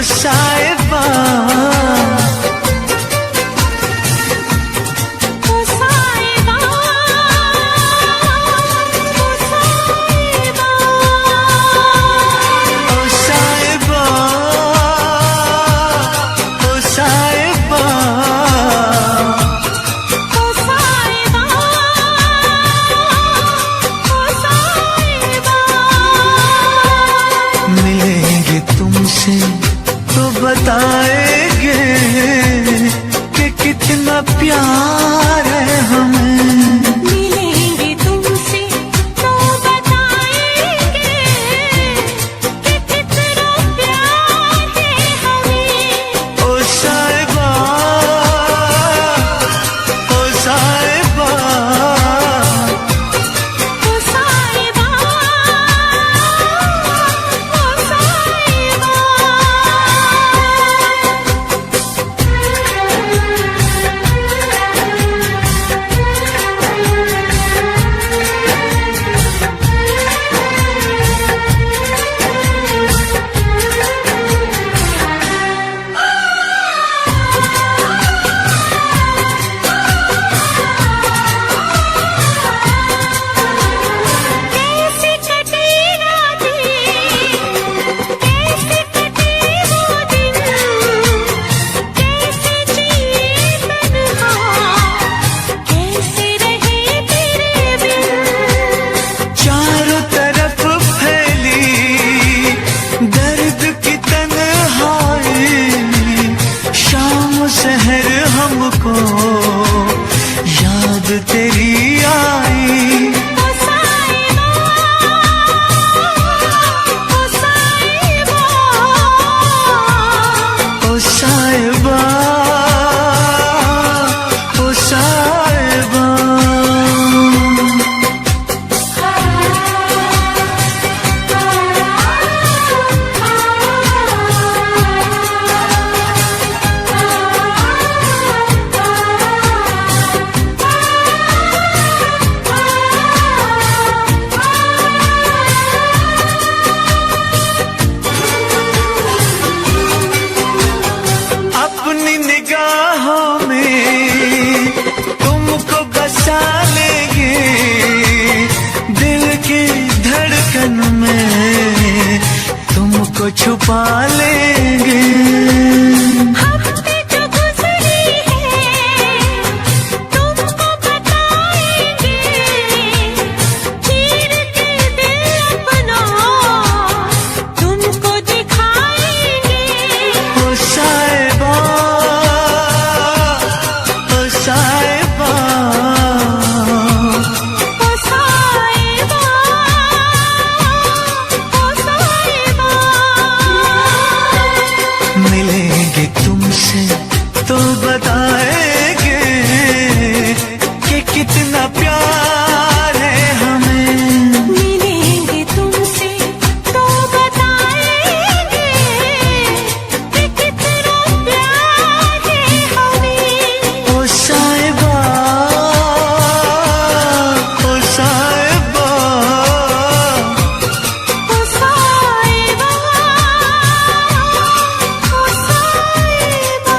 साहिबा बताएंगे कि कितना प्यार है हमें। मिलेंगे तुमसे तो बताएंगे कि कितना प्यार है हमें। ओ साहिबा, ओ साहिबा, ओ साहिबा, ओ साहिबा। कैसे कटे रातें, कैसे कटे वो दिन, कैसे जिए तन्हा, कैसे रहे तेरे बिन। चारों तरफ फैली दर्द की तन्हाई, शाम सहर हमको याद तेरी आई। ओ साहिबा, ओ साहिबा, ओ साहिबा, ओ साहिबा। अपनी निगाहों में तुमको बसा लेंगे, दिल की धड़कन में तुमको छुपा लेंगे। हफ्ते जो गुजरे हैं तुमको बताएंगे, चीर के दिल अपना तुमको दिखाएंगे। ओ साहिबा, ओ साहिबा, ओ साहिबा, ओ साहिबा। मिलेंगे तुमसे तो बताएंगे कि कितना प्यार है हमें। मिलेंगे तुमसे तो बताएंगे कि कितना प्यार है हमें। ओ साहिबा, ओ साहिबा, ओ साहिबा, ओ साहिबा।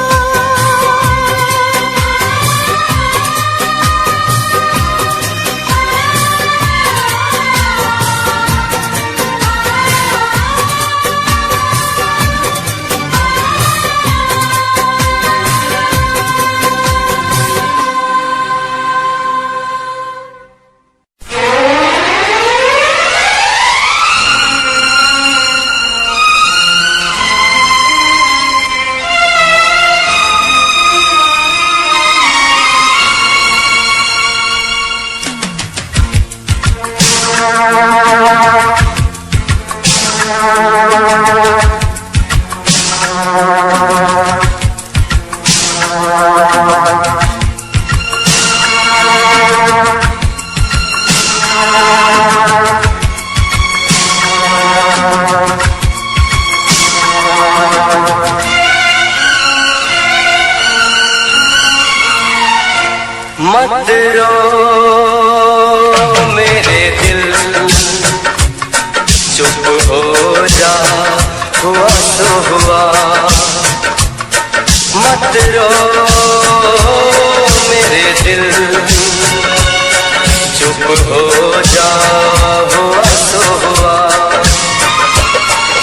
मत रो मेरे दिल, चुप हो जा, हुआ तो हुआ। मत रो मेरे दिल, चुप हो जा, हुआ तो हुआ।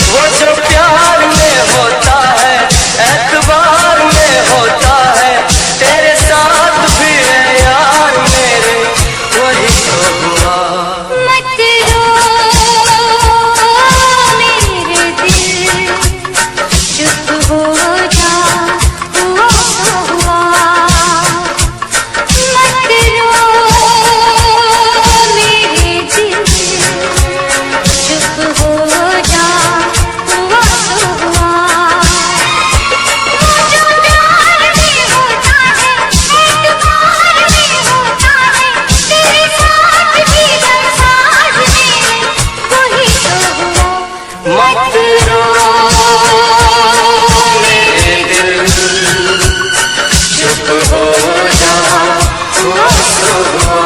वो जो प्यार में होता है, एतबार में होता है, तेरे साथ भी है यार मेरे, वही तो हुआ। मत रो मेरे दिल, चुप हो जा, हुआ तो हुआ। मत रो मेरे दिल, चुप हो जा, हुआ तो हुआ। वो जो प्यार में होता है, एतबार में होता है, तेरे साथ भी बरसात में, वही तो हुआ। मत रो मेरे दिल, चुप हो जा, हुआ तो हुआ।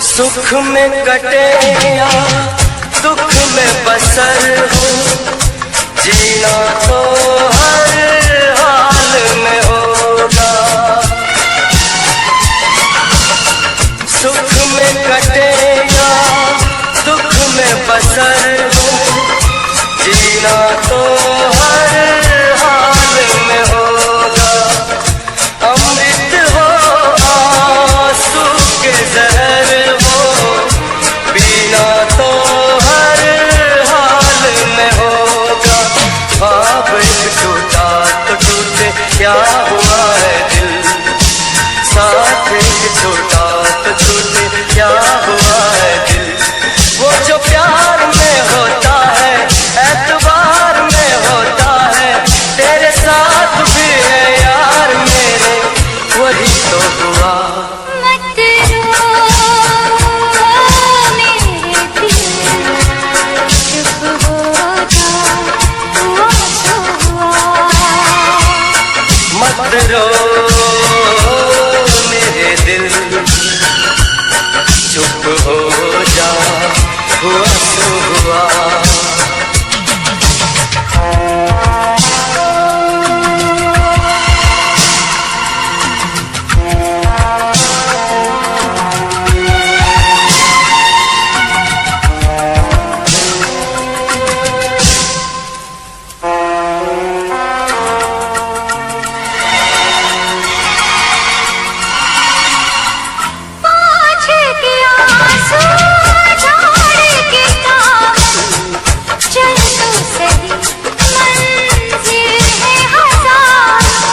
सुख में कटे या दुख में बसर हो, जीना तो हर हाल में होगा। सुख में कटे या दुख में बसर हो, जीना तो हर हाल में होगा। अमृत हो आंसू के जहर हो, पीना तो हर हाल में होगा। ख्वाब एक टूटा तो टूटे, क्या हुआ है दिल, साथ एक टूटा तो टूटे, क्या हुआ है दिल। वो जो प्यार में होता है, एतबार में होता है, तेरे साथ भी है यार मेरे, वही तो हुआ। मत रो मेरे दिल, चुप हो जा, हुआ तो हुआ। मत रो मेरे दिल, चुप हो जा, हुआ तो हुआ। पाँच के आंसू झाड़ के सावन, चल तो सही, मंजिल है हजारों।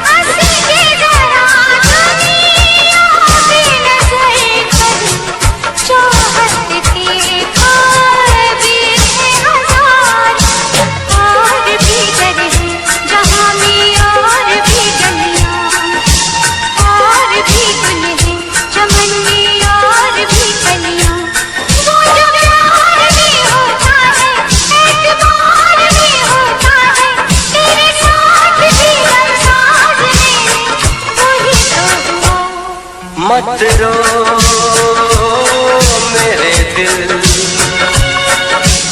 हंसी के जरा दुनिया की नजर करी, चाहत के ख्वाब भी है हजारों। और भी जगह जहाँ में और भी गलियाँ, और भी गुल है चमन में और भी कलियाँ। वो जो प्यार में होता है, एतबार में होता है, तेरे साथ भी बरसात में, वही तो हुआ। मत रो मेरे दिल,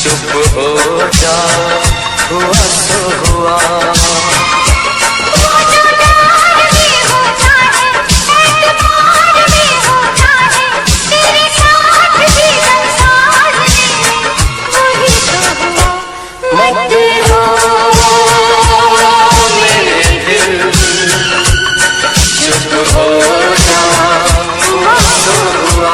चुप हो जा, हुआ तो हुआ। वो जो प्यार में होता है, एतबार में होता है, तेरे साथ भी बरसात में, वही तो हुआ। मत रो मेरे दिल, चुप हो जा, हुआ तो हुआ।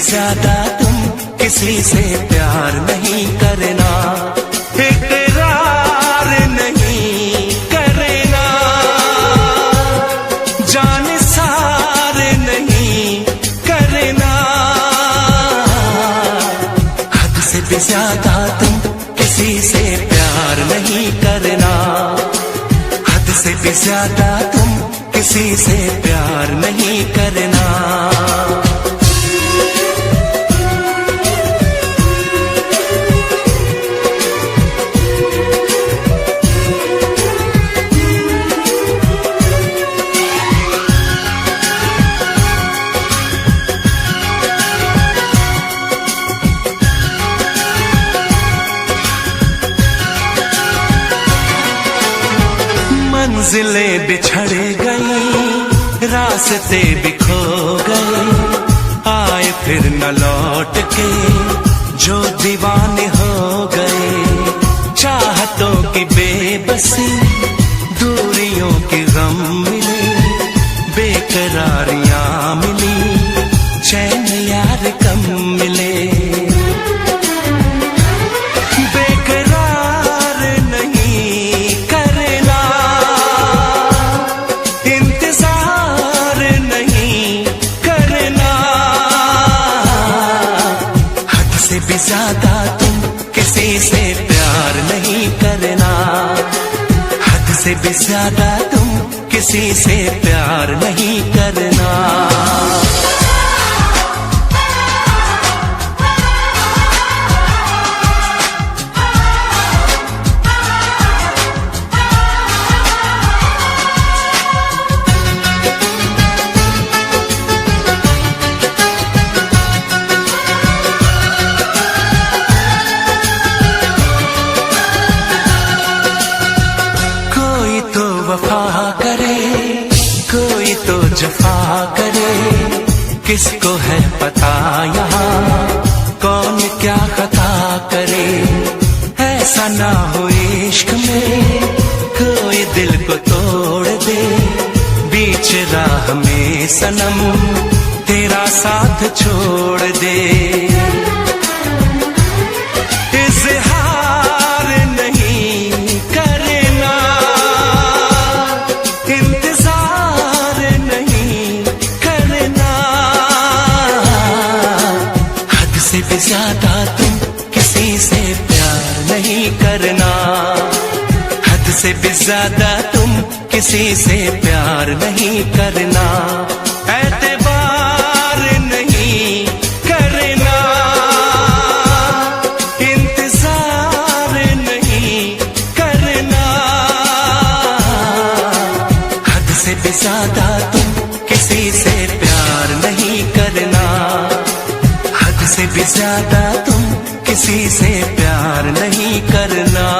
ज्यादा तुम किसी से प्यार नहीं करना, इकरार नहीं करना, जान सार नहीं करना। हद से भी ज्यादा तुम किसी से प्यार नहीं करना, हद से भी ज्यादा तुम किसी से प्यार नहीं करना। मंजिलें बिछड़ गई, रास्ते बिखो गए, आए फिर न लौट के जो दीवाने हो गए। चाहतों की बेबसी, दूरियों के गम मिले, बेकरारियां मिली, चैन यार कम मिले। ज्यादा तुम किसी से प्यार नहीं करना, हद से भी ज्यादा तुम किसी से प्यार नहीं करना। जफा करे, किसको है पता यहाँ कौन क्या खता करे। ऐसा ना हो इश्क में कोई दिल को तोड़ दे, बीच राह में सनम तेरा साथ छोड़ दे। इज़हार नहीं करना, इंतजार नहीं करना, हद से भी ज्यादा तुम किसी से प्यार नहीं करना, हद से भी ज्यादा तुम किसी से प्यार नहीं करना। एतबार नहीं करना, इंतजार नहीं करना, हद से भी ज्यादा तुम किसी से प्यार नहीं करना, हद से भी ज्यादा तुम किसी से प्यार नहीं करना।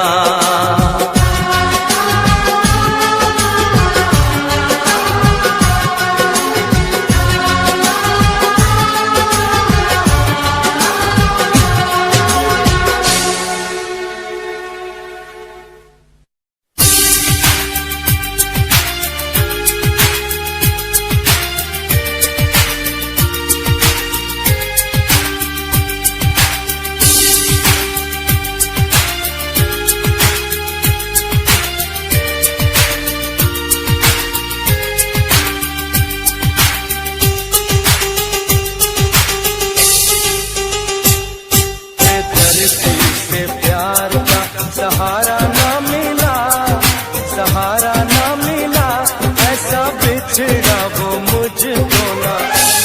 बिछड़ा वो मुझको ना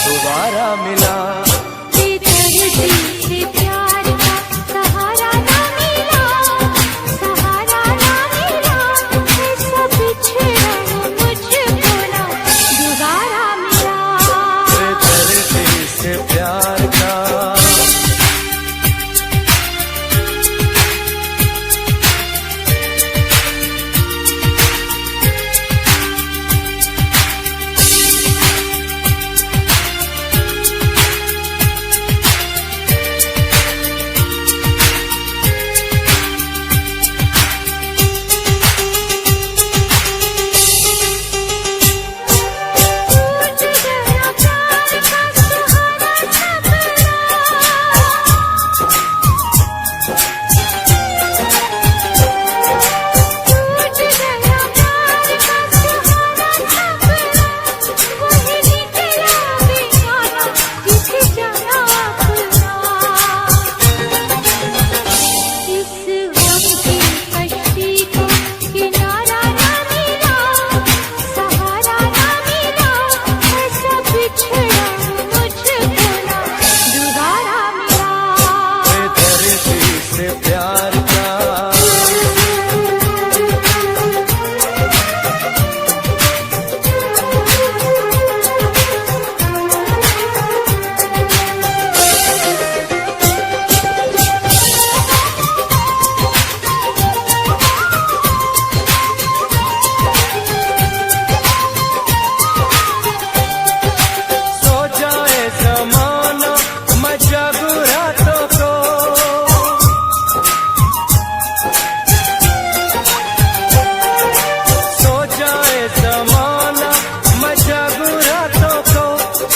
दोबारा मिला। बेदर्दी से प्यार का सहारा ना मिला, सहारा ना मिला, ऐसा बिछड़ा वो मुझको ना दोबारा मिला। बेदर्दी से प्यार का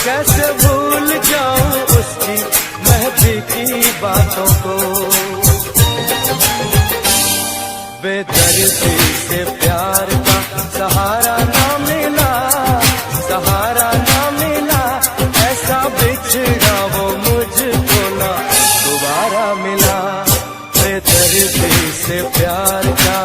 कैसे भूल जाऊं उसकी महफिल की बातों को। बेदर्दी से प्यार का सहारा ना मिला, सहारा ना मिला, ऐसा बिछड़ा वो मुझको ना दोबारा मिला। बेदर्दी से प्यार का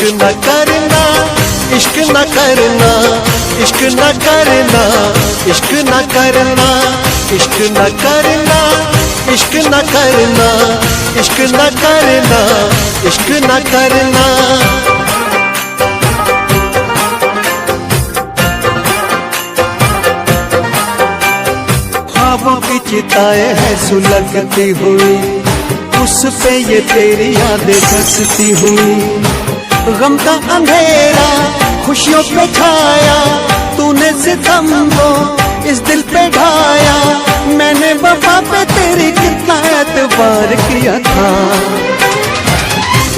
न करना, इश्क न करना, इश्क न करना, इश्क न करना, इश्क न करना, इश्क न करना, इश्क न करना, इश्क न करना। ख्वाबों की चिताएं है सुलगती हुई, उस पे ये तेरी यादें बसती हुई। गम का अंधेरा खुशियों पे छाया, तूने सितम को इस दिल पे ढाया। मैंने वफा पे तेरी कितना एतबार किया था।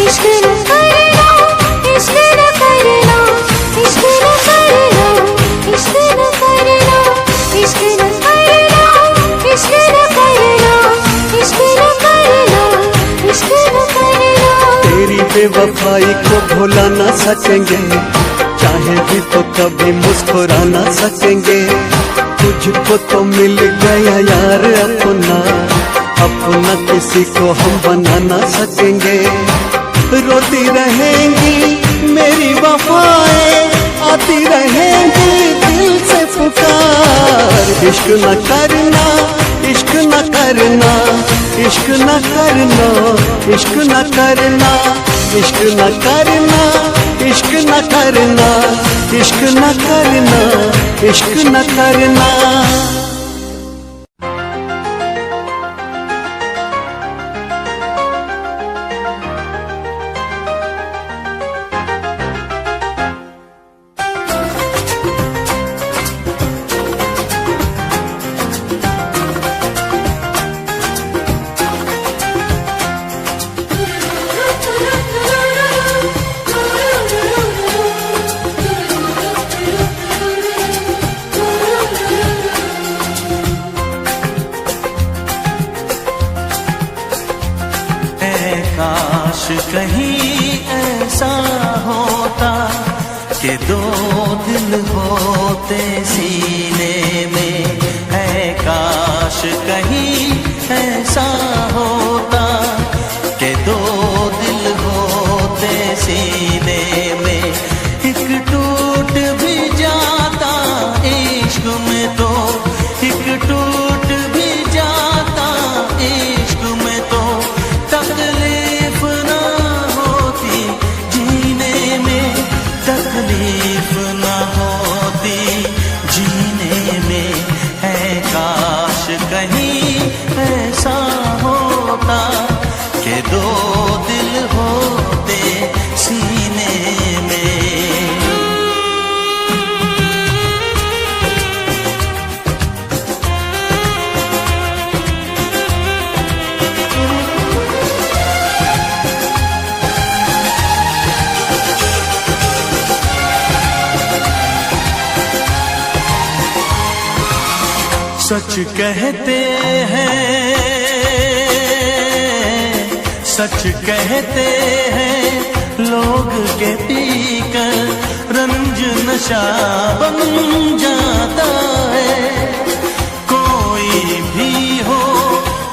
इश्क न करना, इश्क न करना, इश्क न करना, इश्क न करना, इश्क न करना, इश्क न करना, इश्क न करना, इश्क न करना। तेरी बेवफाई को भुला ना सकेंगे, चाहे भी तो कभी मुस्कुरा ना सकेंगे। तुझको तो मिल गया यार अपना, अपना किसी को हम बना ना सकेंगे। रोती रहेंगी मेरी वफाएं, आती रहेंगी दिल से पुकार। इश्क न करना, इश्क न करना, इश्क न करना, इश्क न करना, इश्क न करना, इश्क न करना, इश्क न करना, इश्क न करना। काश कहीं ऐसा होता कि दो दिल होते सीने में। है काश कहीं ऐसा होता कि दो दिल होते सीने में। एक टूट भी जाता इश्क में तो, एक टूट भी जाता इश्क में तो तकलीफ ना होती जीने में, तकलीफ ना होती जीने में। है काश कहीं ऐसा होता कि दो दिल होते सीने में। सच कहते हैं, सच कहते हैं लोग के पीकर रंज नशा बन जाता है। कोई भी हो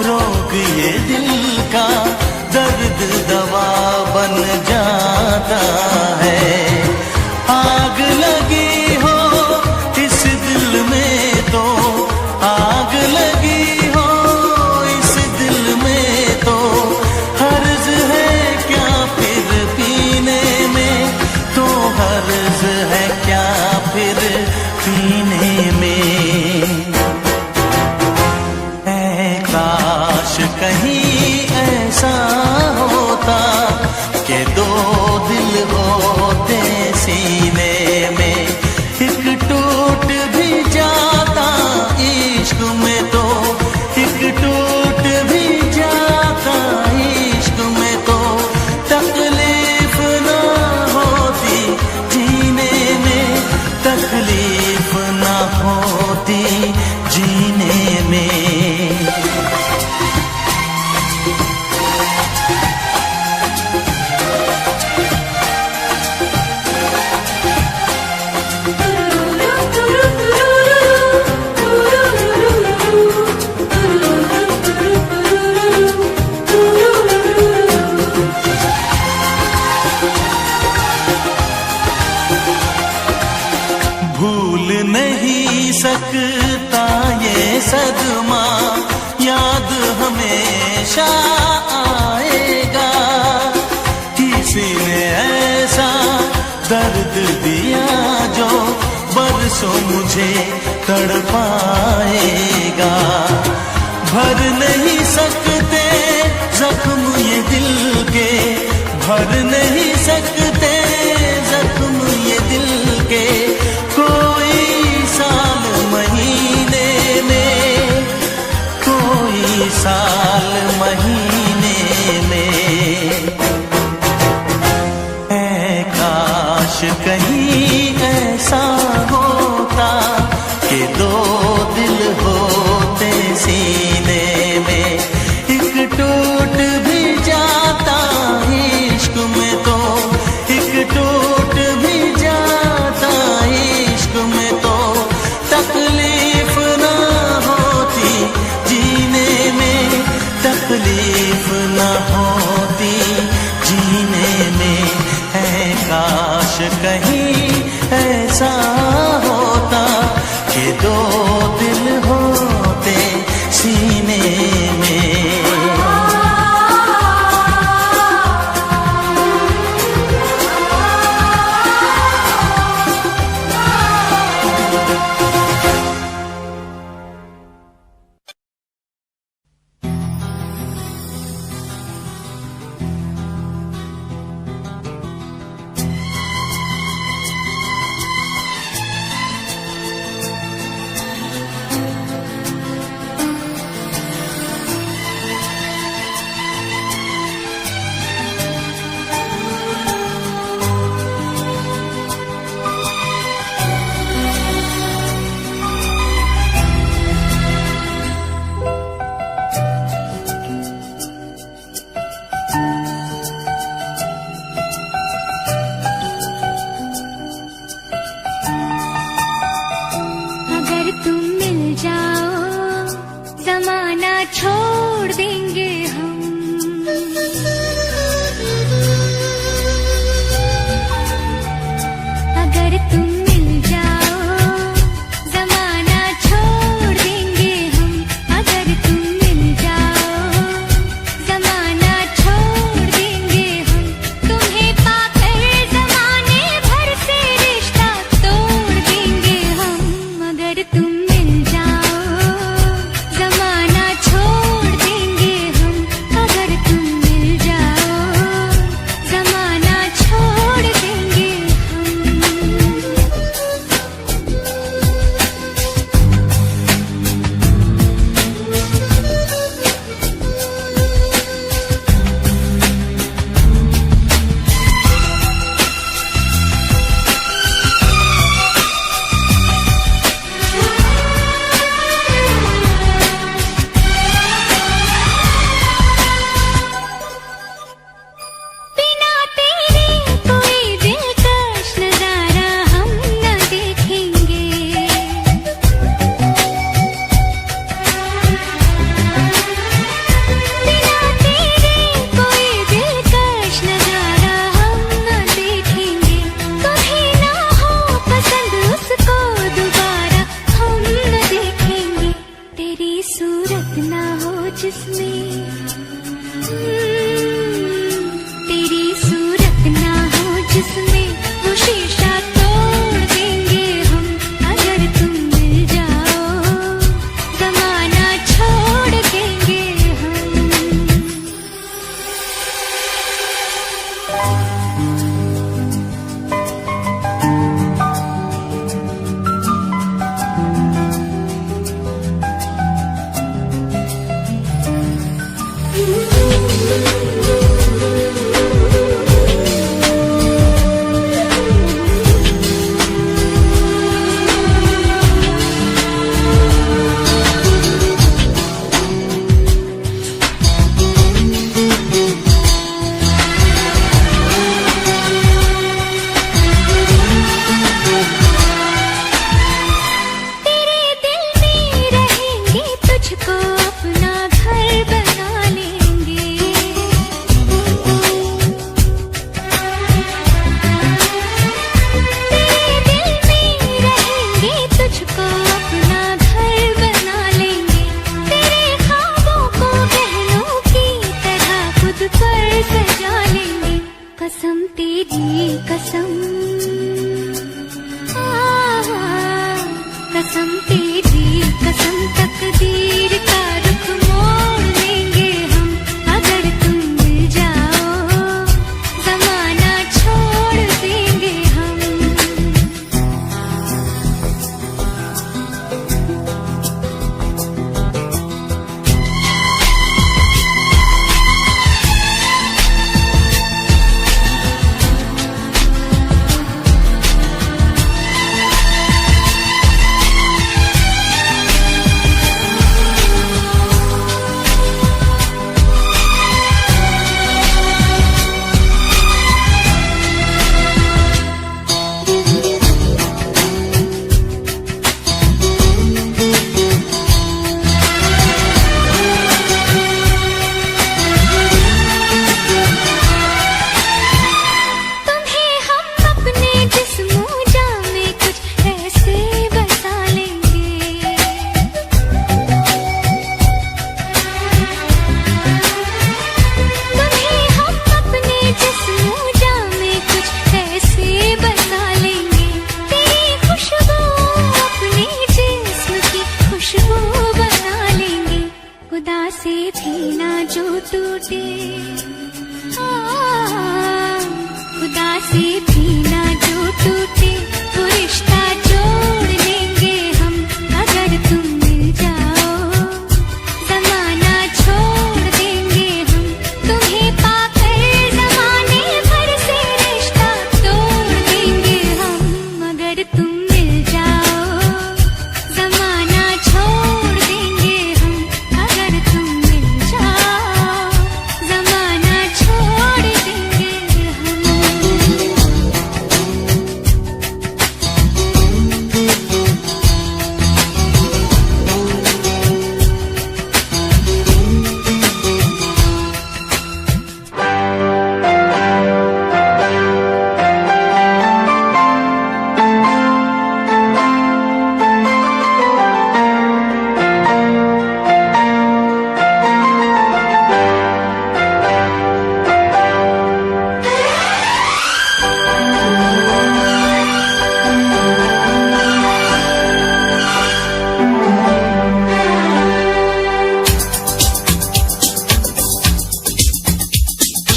रोग ये दिल का, दर्द दवा बन जाता है। आग लगी हो इस दिल में तो, आग लगी हो इस दिल में तो हर्ज है क्या फिर पीने में, तो हर्ज है क्या फिर पीने में। ऐ काश कहीं ऐसा होता कि दो दिल होते सीने में। एक टूट भी जाता इश्क में तो, एक टूट भी जाता इश्क में तो तकलीफ ना होती जीने में, तकलीफ ना होती जीने में। सकता ये सदमा, याद हमेशा आएगा। किसी ने ऐसा दर्द दिया जो बरसों मुझे तड़पाएगा। भर नहीं सकते जख्म ये दिल के, भर नहीं सकते जख्म ये दिल के, कोई साल महीने में, कोई साल महीने में। ऐ काश कहीं ऐसा होता कि दो दिल होते सीने में, एक टूट भी जाता इश्क में तो, एक टूट भी जाता इश्क में तो, तकलीफ ना होती जीने में, तकलीफ ना होती जीने में। है काश कहीं ऐसा होता कि दो दिल होते सीने में। छोड़ देंगे हम, अगर तुम मिल जाओ जमाना छोड़ देंगे हम, अगर तुम मिल जाओ जमाना छोड़ देंगे हम, तुम्हें पाकर जमाने भर से रिश्ता तोड़ देंगे हम, अगर तुम मिल जाओ जमाना छोड़ देंगे हम, अगर तुम मिल जाओ जमाना छोड़ देंगे हम। बिना तेरे कोई दिलकश नजारा हम न देखेंगे, बिना तेरे कोई दिलकश नजारा हम न देखेंगे, कभी ना हो पसंद उसको दोबारा हम न देखेंगे, तेरी सूरत ना हो जिसमें, तेरी सूरत ना हो जिसमें, वो शीशा तोड़ देंगे हम, अगर तुम मिल जाओ जमाना छोड़ देंगे हम। तेरी कसम, कसम तेरी कसम, तकदीर का रुख मोड़ लेंगे हम अगर तुम मिल जाओ, जमाना छोड़ देंगे हम।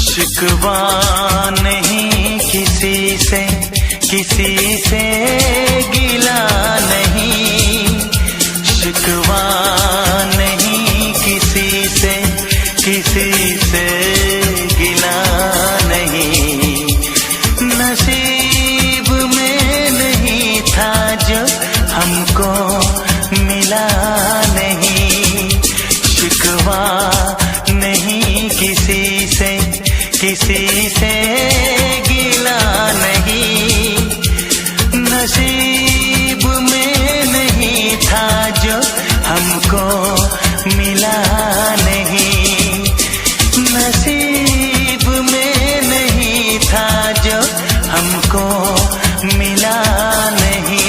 शिकवा नहीं किसी से, किसी से गिला नहीं, शिकवा नहीं किसी से, किसी से गिला नहीं, नसीब में नहीं था जो हमको मिला नहीं, शिकवा नहीं किसी से, किसी से गिला नहीं, नसीब में नहीं था जो हमको मिला नहीं, नसीब में नहीं था जो हमको मिला नहीं।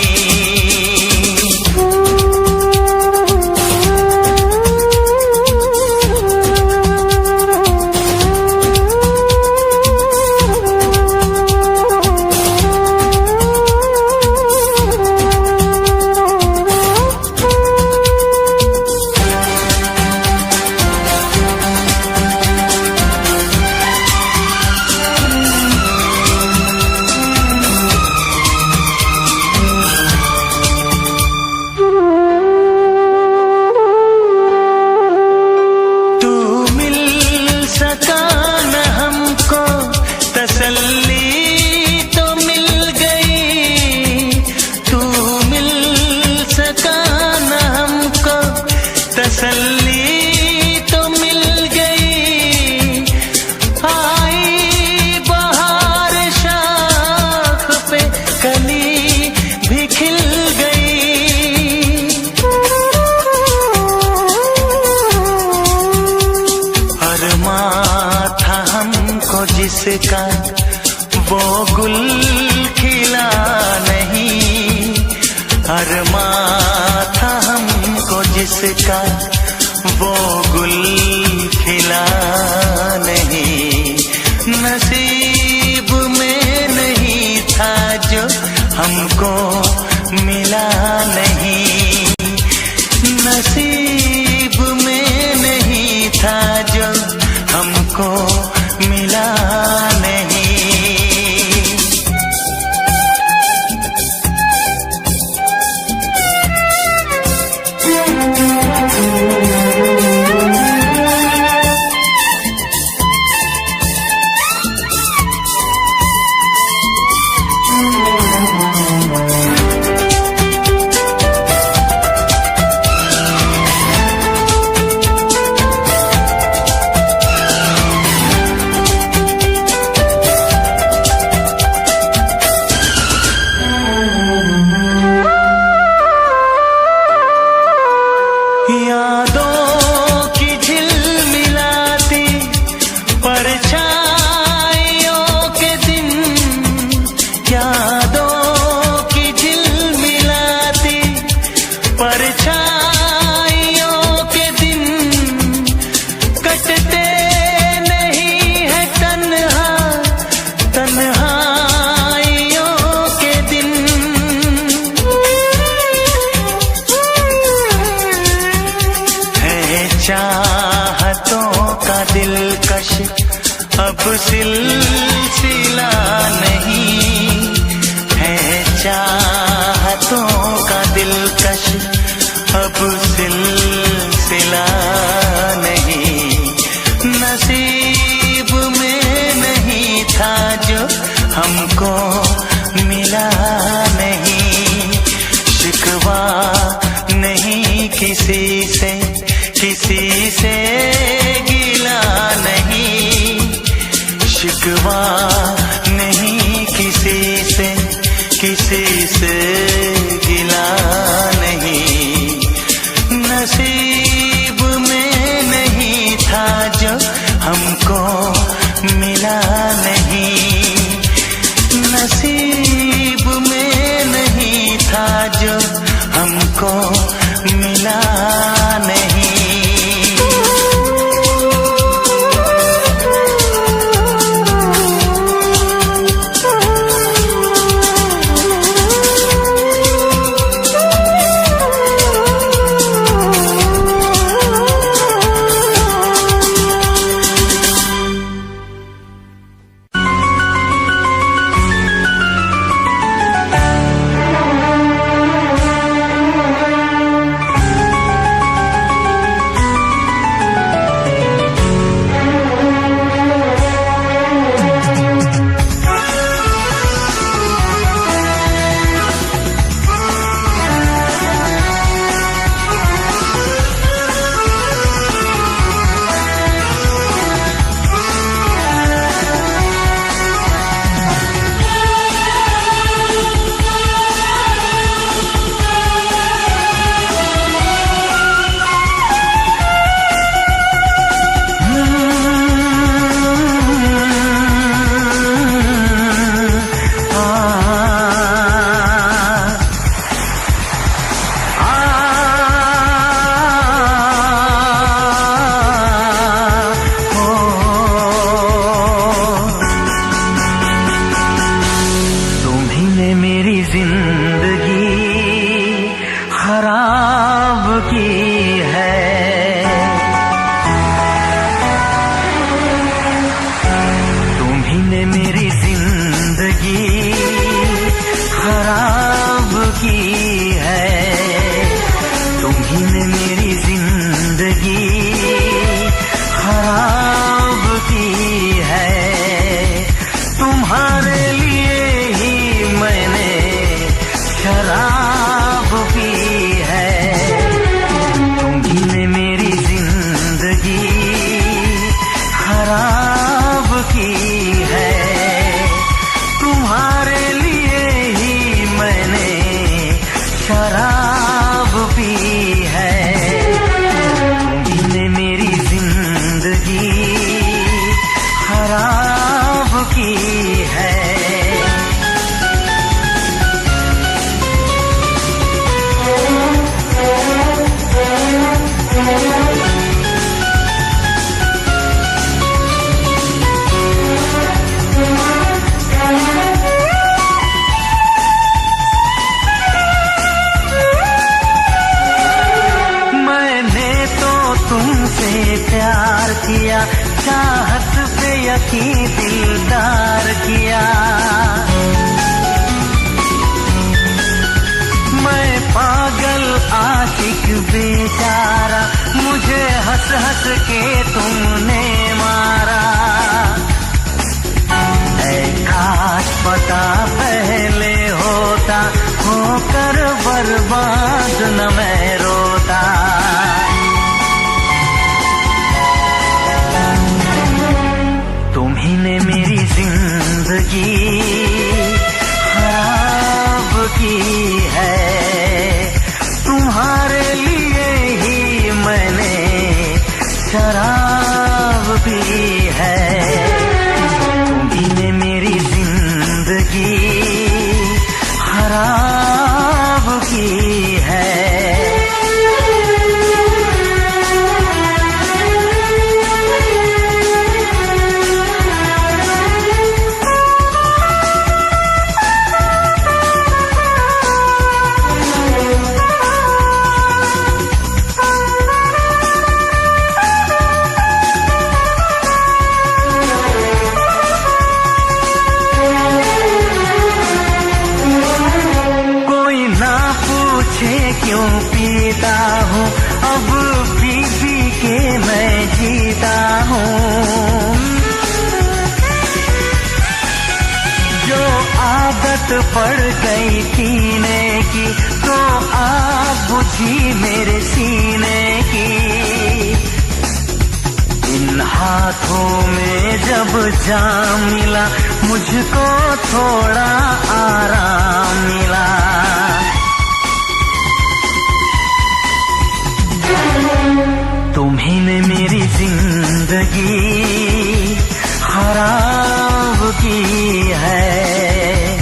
तसल्ली तो मिल गई, आई बहार शाख पे कली भी खिल गई, अरमां था हमको जिसका वो गुल खिला नहीं, अरमां था हमको जिसका वो गुल खिला नहीं, नसीब में हमको मिला नहीं, नसीब में नहीं था जो हमको मिला नहीं। यादों की झिलमिलाती परछाइयों के दिन, यादों की झिलमिलाती परछाइयों के दिन, कटते नहीं है तन्हा तन्हाइयों के दिन। चाहतों का दिलकश अब सिलसिला नहीं है, चाहतों का दिलकश अब सिलसिला नहीं, नसीब में नहीं था जो हमको मिला नहीं। शिकवा नहीं किसी से, किसी से गिला नहीं, शिकवा नहीं किसी से, किसी से गिला नहीं, नसीब में नहीं था जो हमको मिला नहीं, नसीब में नहीं था जो हमको मिला नहीं। हंस के तुमने मारा। ऐ काश पता पहले होता, होकर बर्बाद न मैं रोता। तुम्ही ने मेरी जिंदगी खराब की है, तुम्हारे लिए ही मैंने शराब पी है। तुम्ही ने मेरी जिंदगी खराब की है। क्यों पीता हूँ अब पी पी के मैं जीता हूँ। जो आदत पड़ गई पीने की, तो आग बुझी मेरे सीने की। इन हाथों में जब जाम मिला, मुझको थोड़ा आराम मिला। तुम्ही ने मेरी जिंदगी खराब की है,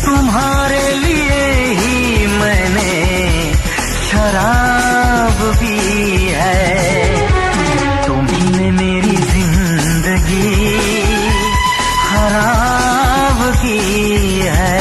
तुम्हारे लिए ही मैंने शराब पी है। तुम्ही ने मेरी जिंदगी खराब की है।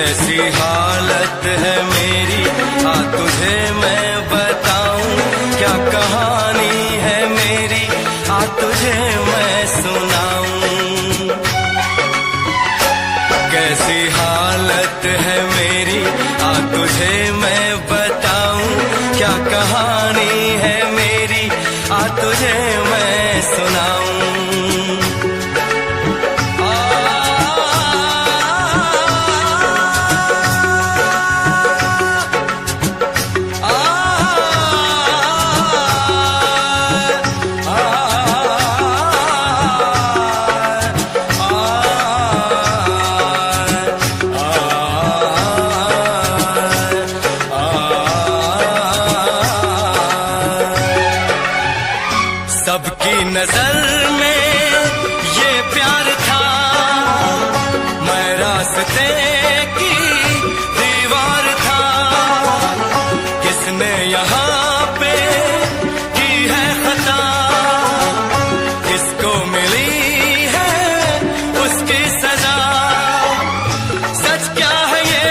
कैसी हालत है मेरी, आ तुझे मैं बताऊं, क्या कहानी है मेरी, आ तुझे मैं सुनाऊं। कैसी हालत है मेरी, आ तुझे मैं बताऊं, क्या कहानी है मेरी, आ तुझे मैं सुनाऊं। सबकी नजर में ये प्यार था, मैं रास्ते की दीवार था। किसने यहाँ पे की है खता, किसको मिली है उसकी सजा। सच क्या है ये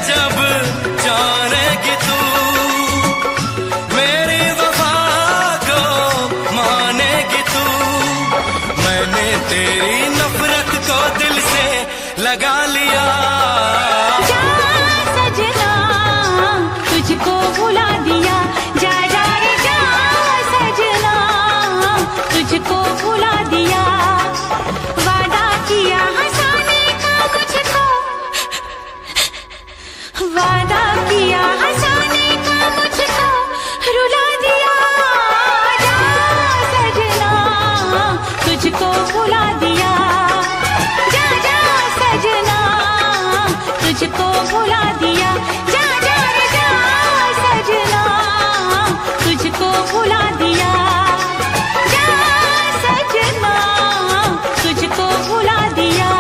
जब जानेगी तू, मेरी वफा को मानेगी तू। मैंने तेरी नफरत को दिल से लगा लिया। जा सजना तुझको भुला दिया, जा जा रे जा सजना तुझको भुला दिया। वादा किया हंसाने का मुझको, वादा किया हंसाने का मुझको रुला दिया। जा सजना तुझको भुला दिया, जा जा सजना तुझको भुला दिया। जा जा रे जा सजना तुझको भुला दिया, जा सजना तुझको भुला दिया।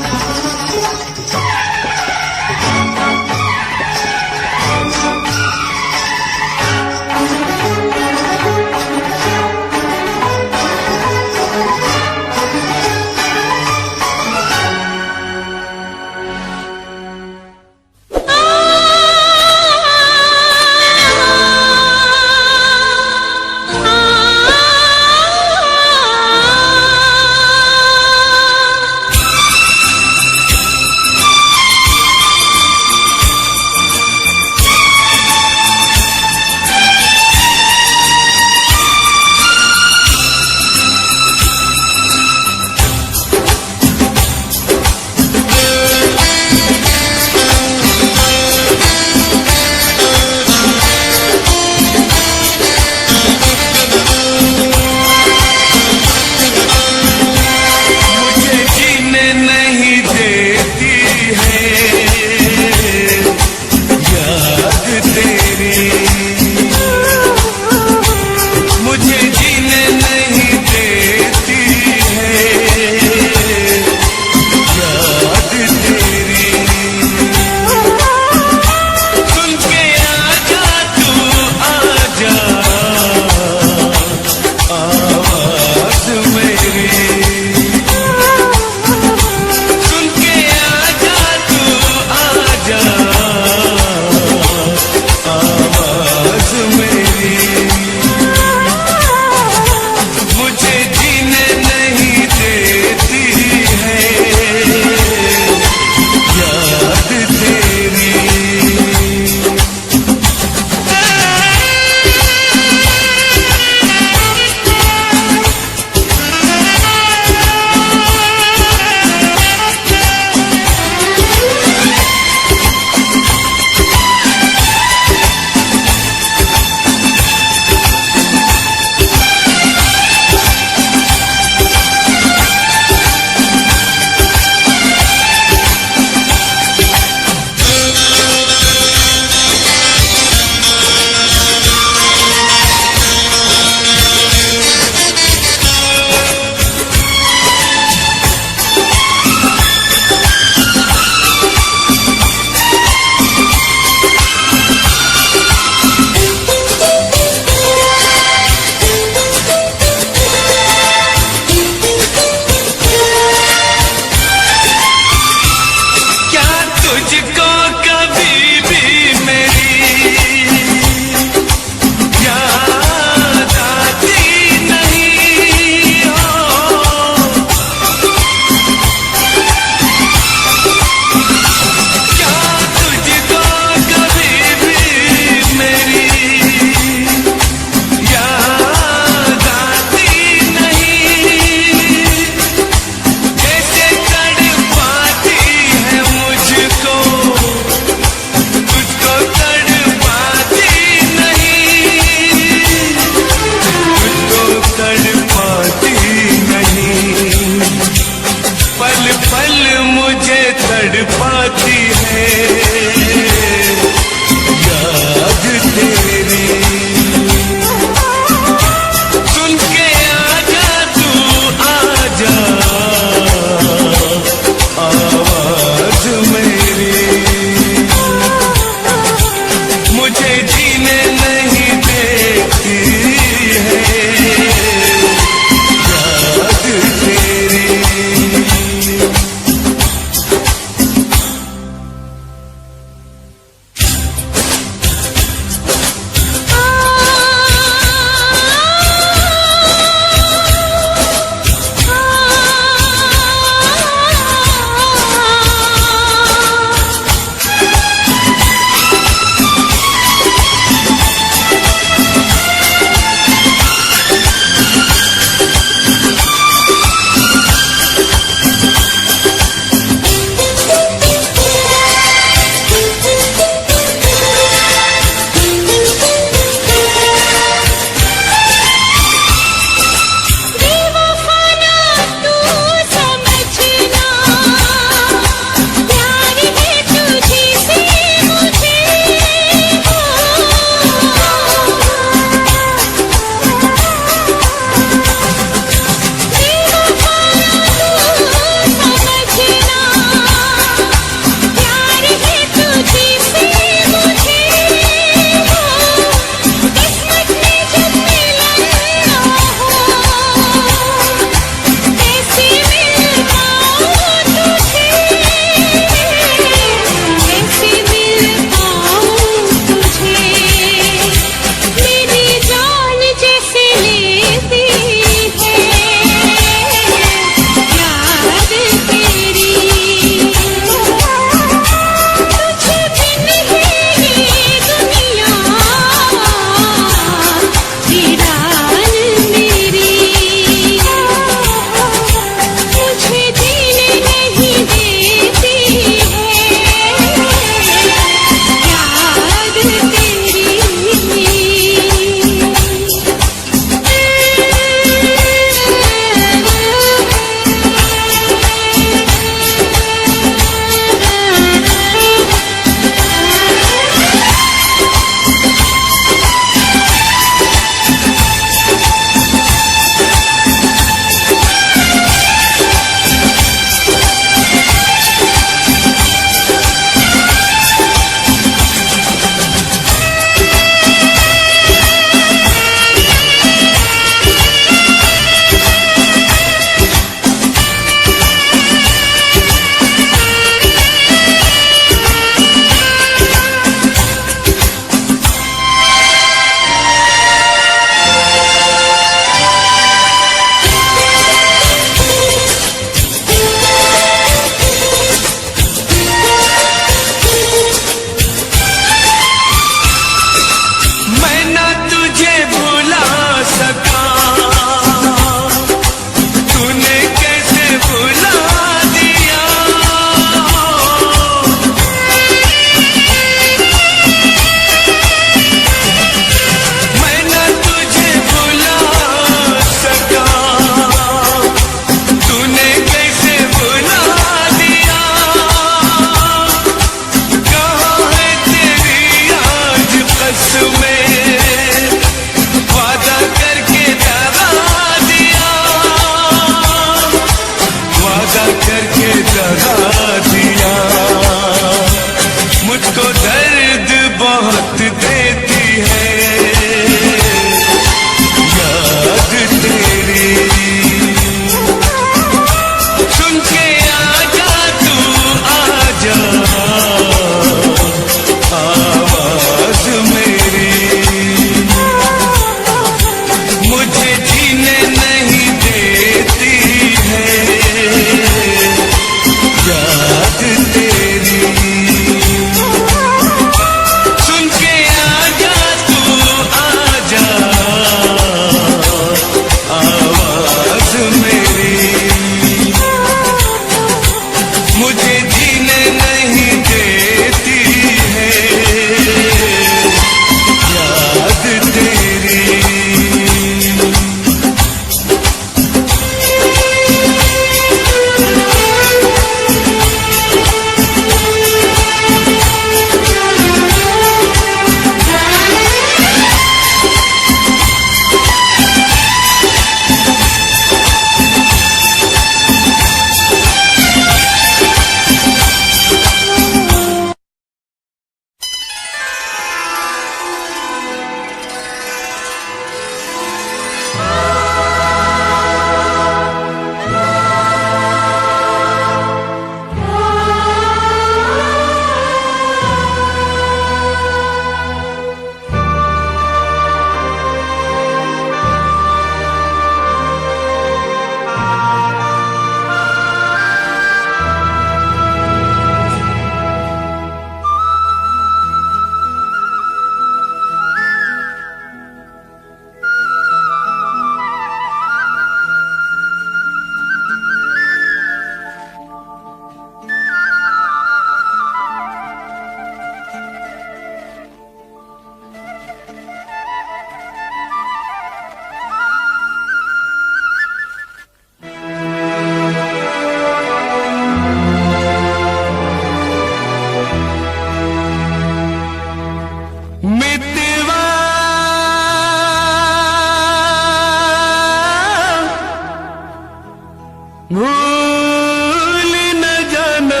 भूल न जाना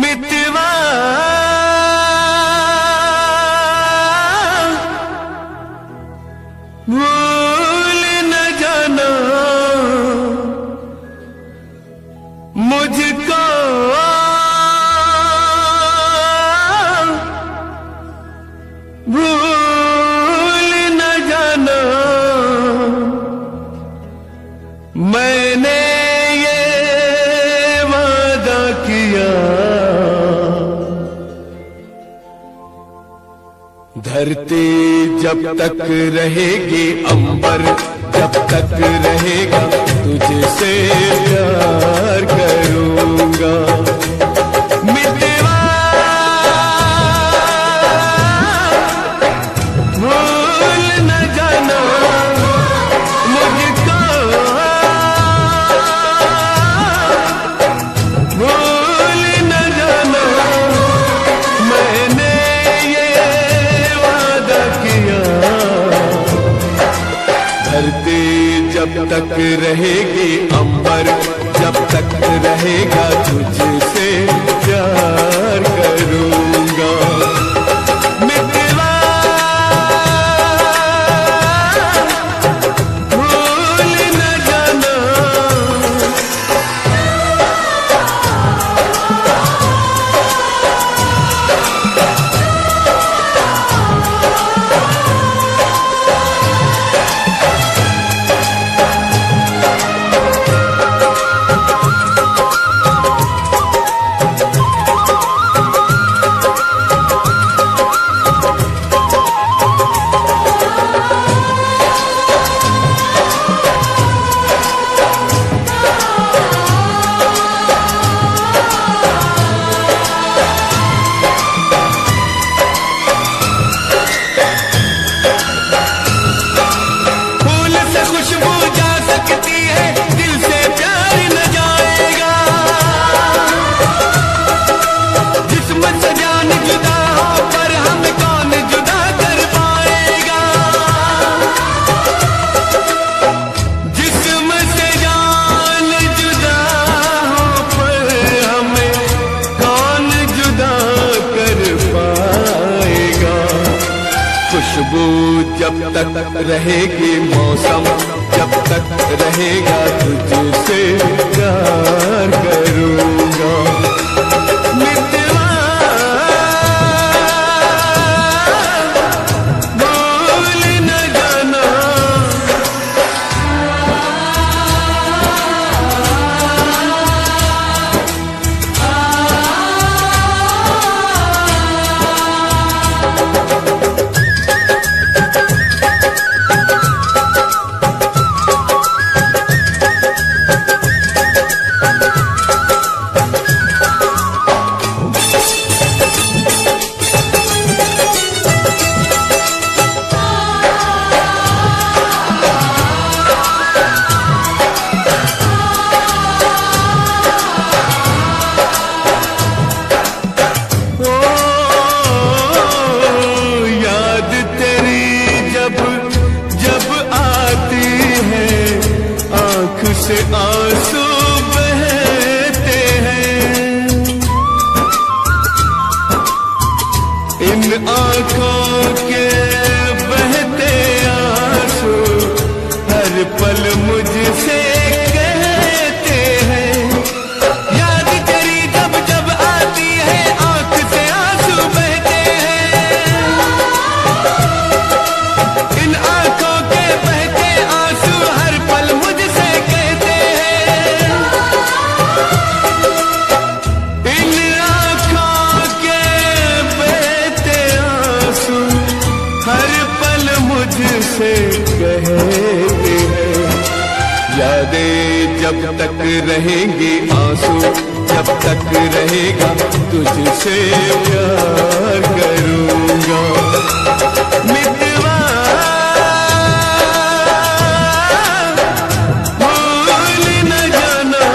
मितवा भूल न जाना मुझको भूल न जाना मैंने ये वादा किया धरती जब तक रहेगी अंबर जब तक रहेगा तुझसे प्यार करूंगा मितवा भूल न जाना मुझको भूल न जाना मैंने ये वादा किया धरती जब तक रहेगी अंबर जब तक रहेगा तुझसे प्यार करूंगा मितवा भूल न जाना खुशबू जब तक रहेगी मौसम जब तक रहेगा तुझसे प्यार करूंगा मितवा भूल न जाना से आंसू बहते हैं इन आंखों के बहते आंसू हर पल मुझसे कहते हैं याद तेरी जब जब आती है आंख से आंसू बहते हैं इन आंखों के बहते आंसू हर पल मुझसे से कहते हैं यादें जब तक रहेंगी आंसू जब तक रहेगा तुझसे प्यार करूंगा मितवा भूल न जाना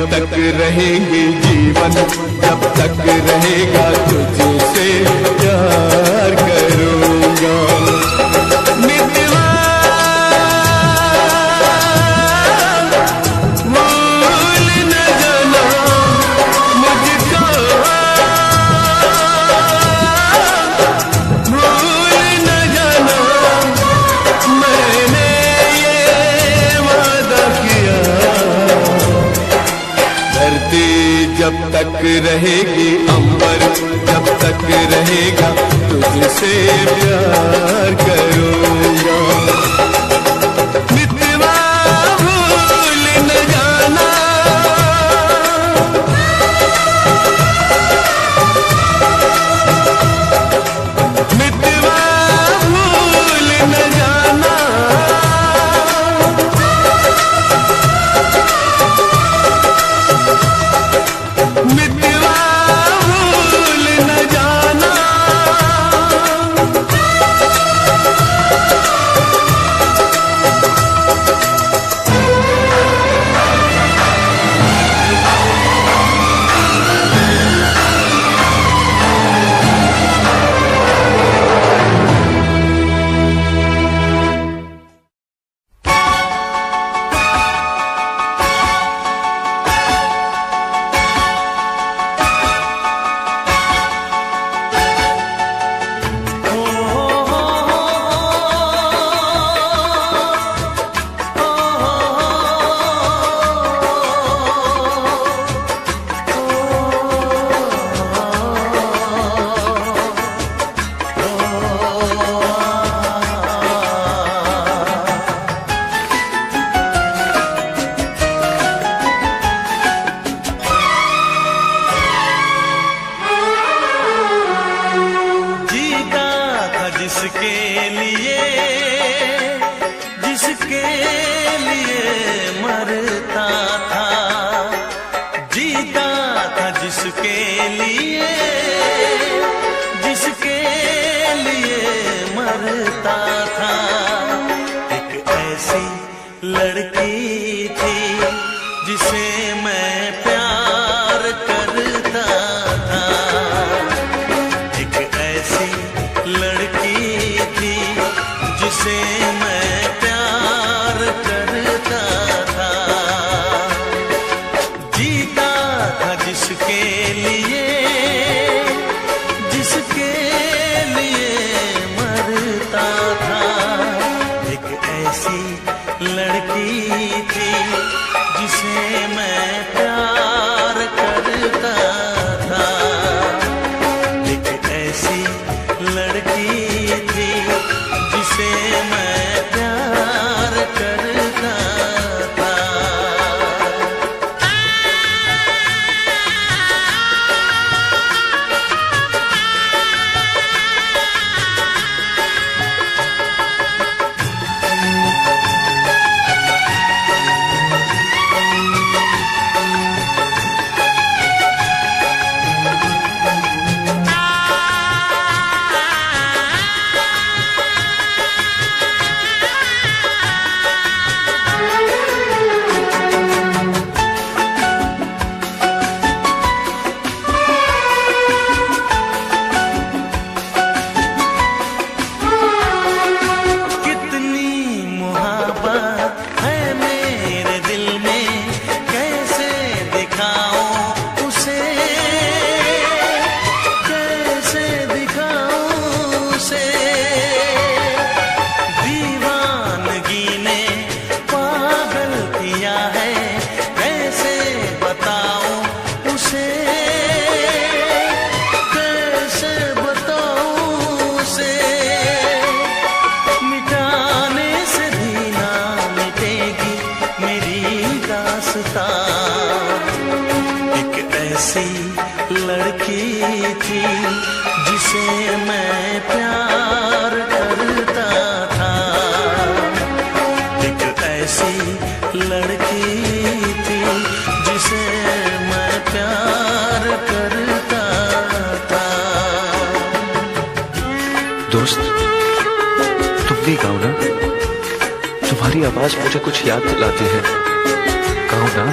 तक रहेंगे जीवन, जब तक रहेगा तुझसे प्यार करूँगा। मितवा भूल न जाना मुझको, भूल न जाना मैंने ये वादा किया। धरती जब तक रहेगी, अंबर जब तक रहेगा तुझसे प्यार करूँगा। मितवा भूल न जाना, मितवा भूल न जाना, मितवा भूल न जाना। जिसके लिए, जिसके लिए मरता था, जीता था जिसके लिए, जिसके लिए मरता था। एक ऐसी लड़की थी जिसे मैं प्यार करता था, एक ऐसी लड़की थी जिसे मैं प्यार करता था। जीता था जिसके लिए, जिसके लिए मरता था। एक ऐसी लड़की थी जिसे मैं प्यार करता था, एक ऐसी लड़की थी जिसे मैं प्यार करता था। लड़की थी जिसे मैं प्यार करता था, एक ऐसी लड़की थी जिसे मैं प्यार करता था। दोस्त, तुम भी गाओ ना, तुम्हारी आवाज मुझे कुछ याद दिलाती है, गाओ ना।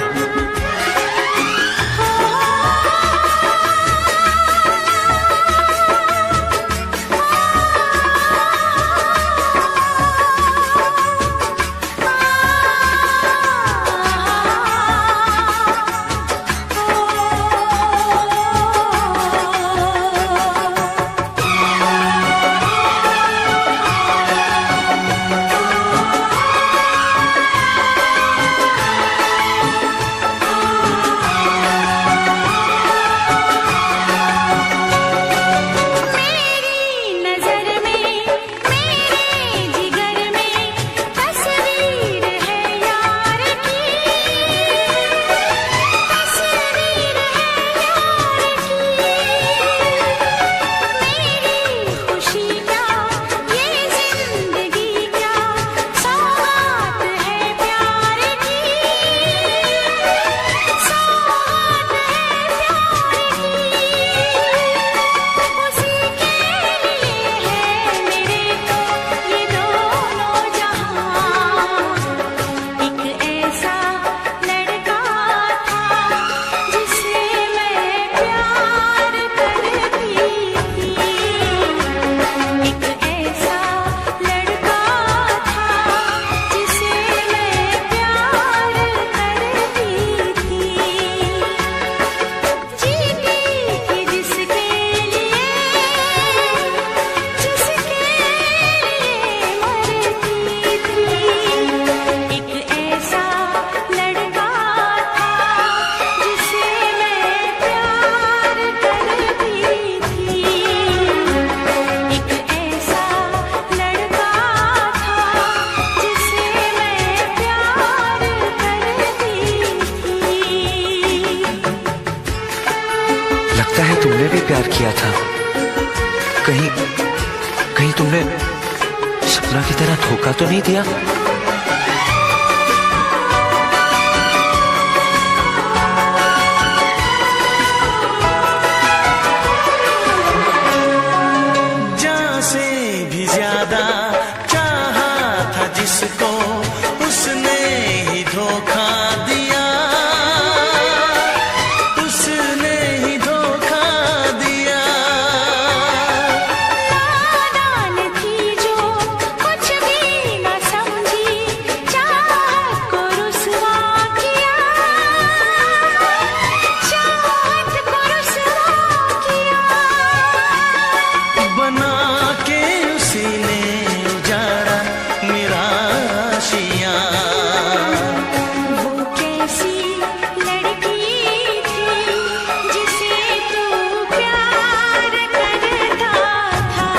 लगता है तुमने भी प्यार किया था। कहीं कहीं तुमने सपना की तरह धोखा तो नहीं दिया? जान से भी ज्यादा चाहा था जिसको, उसने ही धोखा दिया, उसने ही धोखा दिया। नादान थी जो कुछ भी न समझी, चाहत को रुसवा किया, चाहत को रुसवा किया। बना के उसी ने उजाड़ा मेरा आशियाँ। वो कैसी लड़की थी जिसे तू प्यार करता था।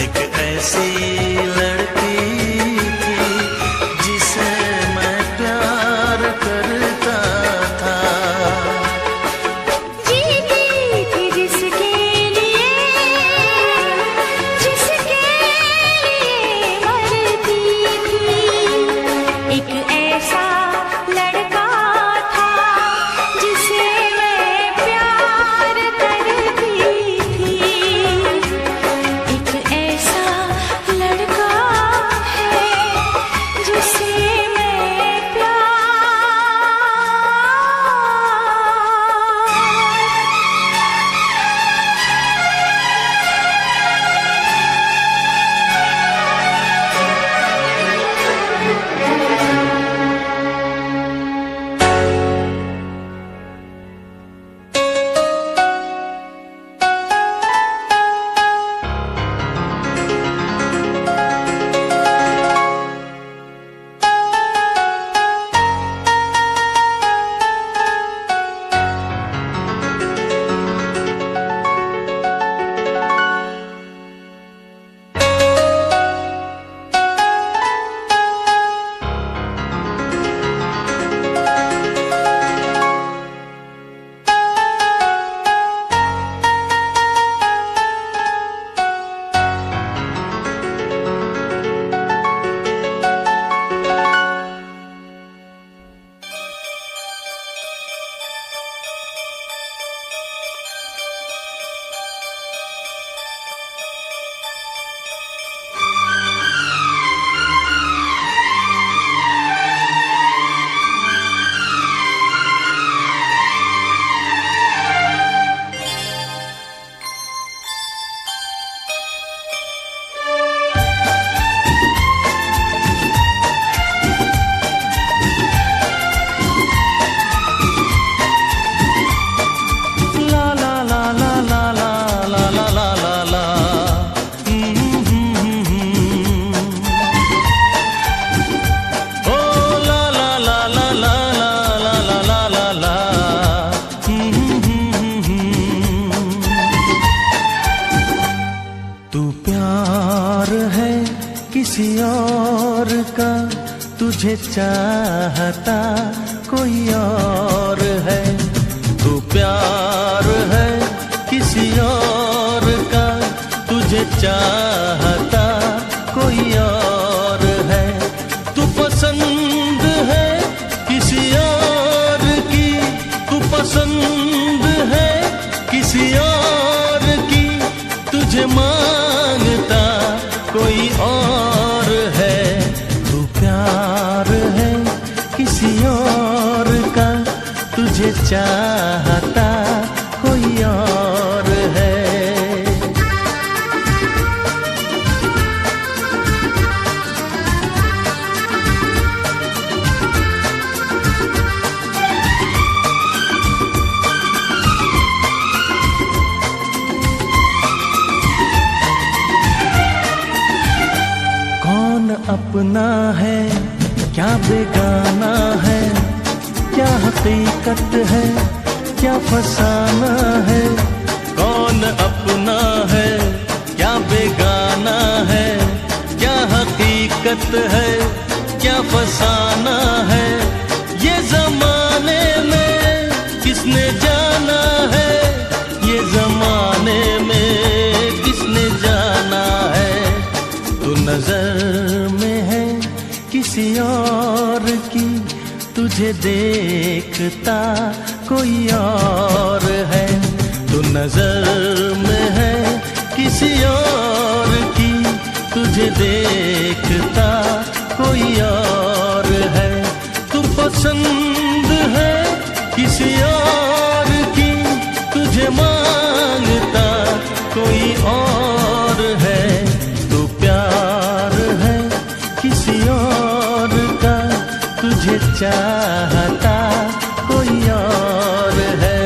एक ऐसी लड़की थी जिसे मैं प्यार करता था। जीती थी जिसके लिए मरती थी। एक ऐसा लड़का था जिसे मैं प्यार करती थी। एक ऐसा लड़का है जिसे मैं प्यार तू प्यार है किसी और का, तुझे चाहता कोई और है। तू प्यार है किसी और का, तुझे चाहता कोई और है। तू पसंद है किसी और की, तू पसंद है किसी और की, तुझे मांगता कोई और है। तू प्यार है किसी और का, तुझे चाहता कोई और है। कौन अपना है क्या बेगाना है, क्या हकीकत है क्या फसाना है। कौन अपना है क्या बेगाना है, क्या हकीकत है क्या फसाना है। ये जमाने में किसने जाना है तुझे देखता कोई और है, तू नजर में है किसी और की, तुझे देखता कोई और है, तू पसंद है किसी और की, तुझे मांगता कोई और है, तू प्यार है किसी और का, तुझे चाहता कोई और है।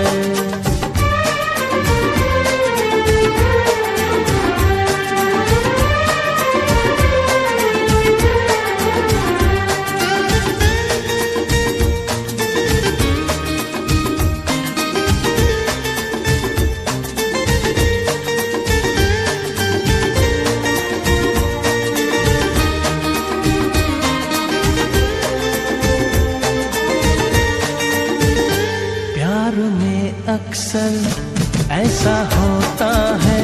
अक्सर ऐसा होता है,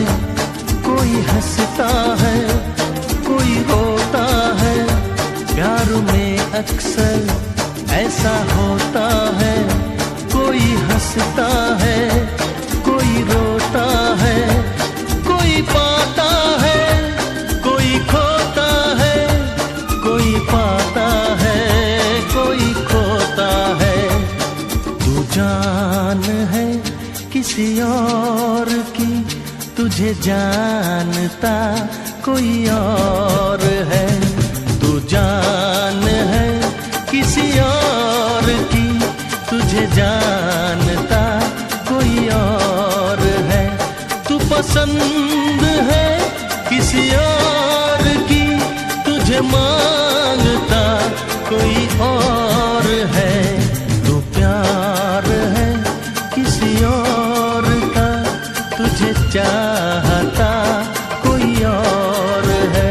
कोई हंसता है कोई रोता है, प्यार में अक्सर ऐसा होता है, कोई हंसता है कोई रोता है, कोई पाता है कोई खोता है, कोई पाता है कोई खोता है, तू जान है किसी और की, तुझे जानता कोई और है, तू जान है किसी और की, तुझे जानता कोई और है, तू पसंद है किसी और की, तुझे मांगता कोई और है, तू प्यार है किसी और का, तुझे चाहता कोई और है।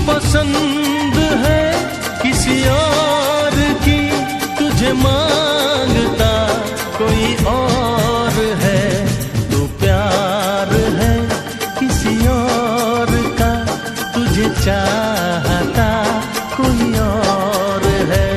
पसंद है किसी और की, तुझे मांगता कोई और है, तू प्यार है किसी और का, तुझे चाहता कोई और है।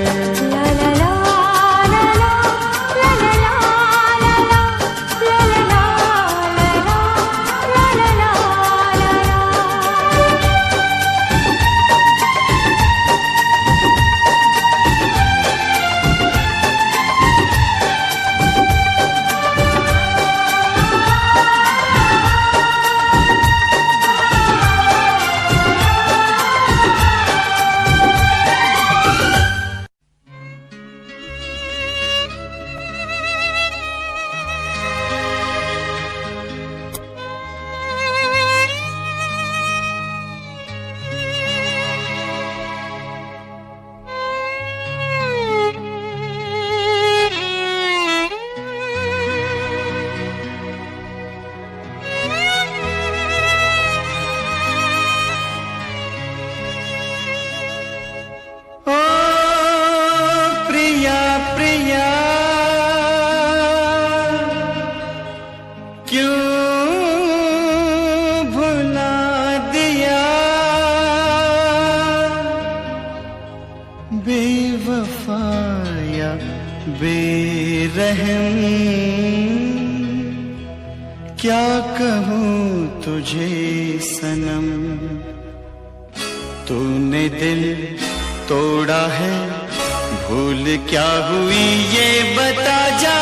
बेरहम क्या कहूँ तुझे सनम, तूने दिल तोड़ा है, भूल क्या हुई ये बता जा।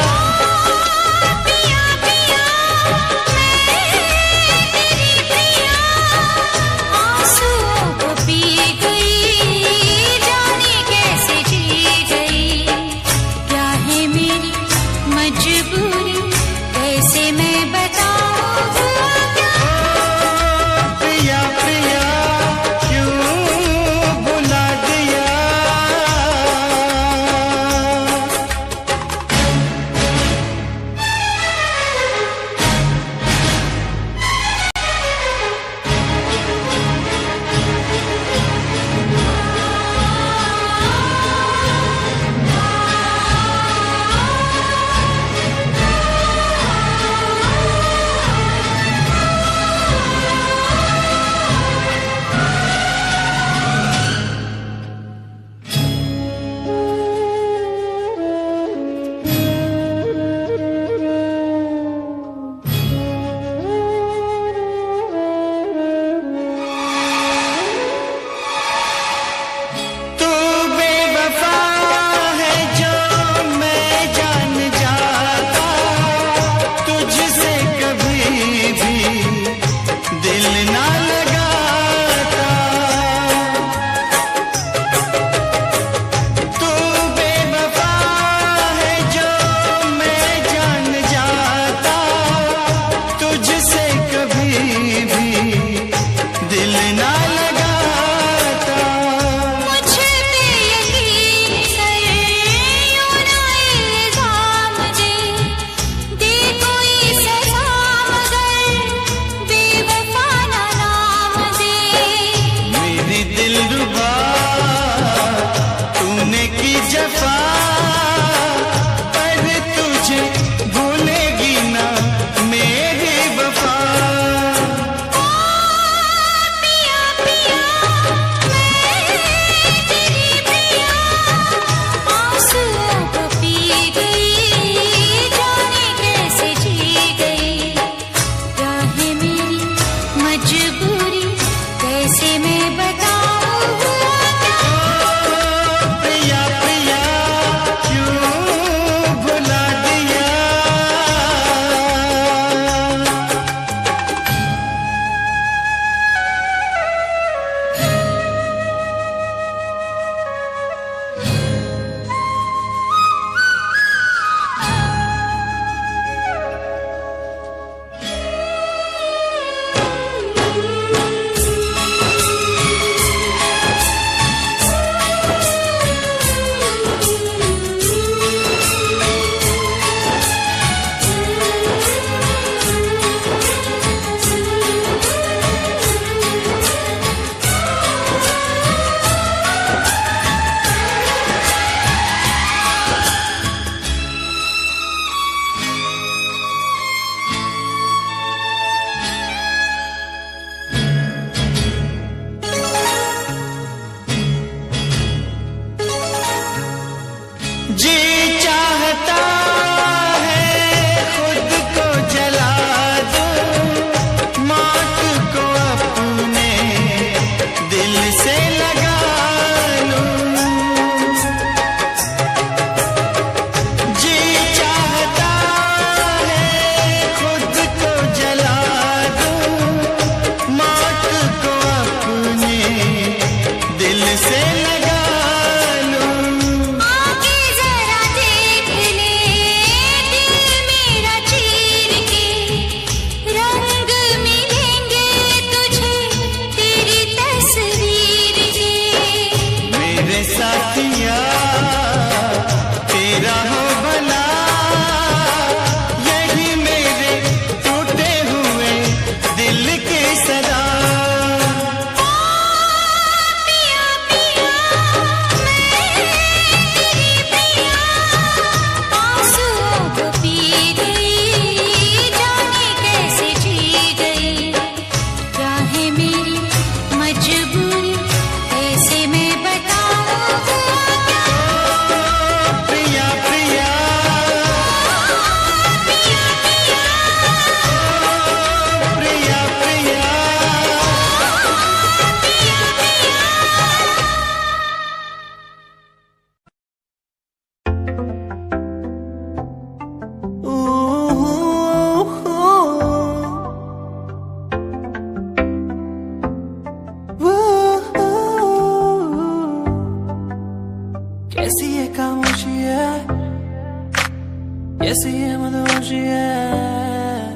कैसी है मदहोशी है,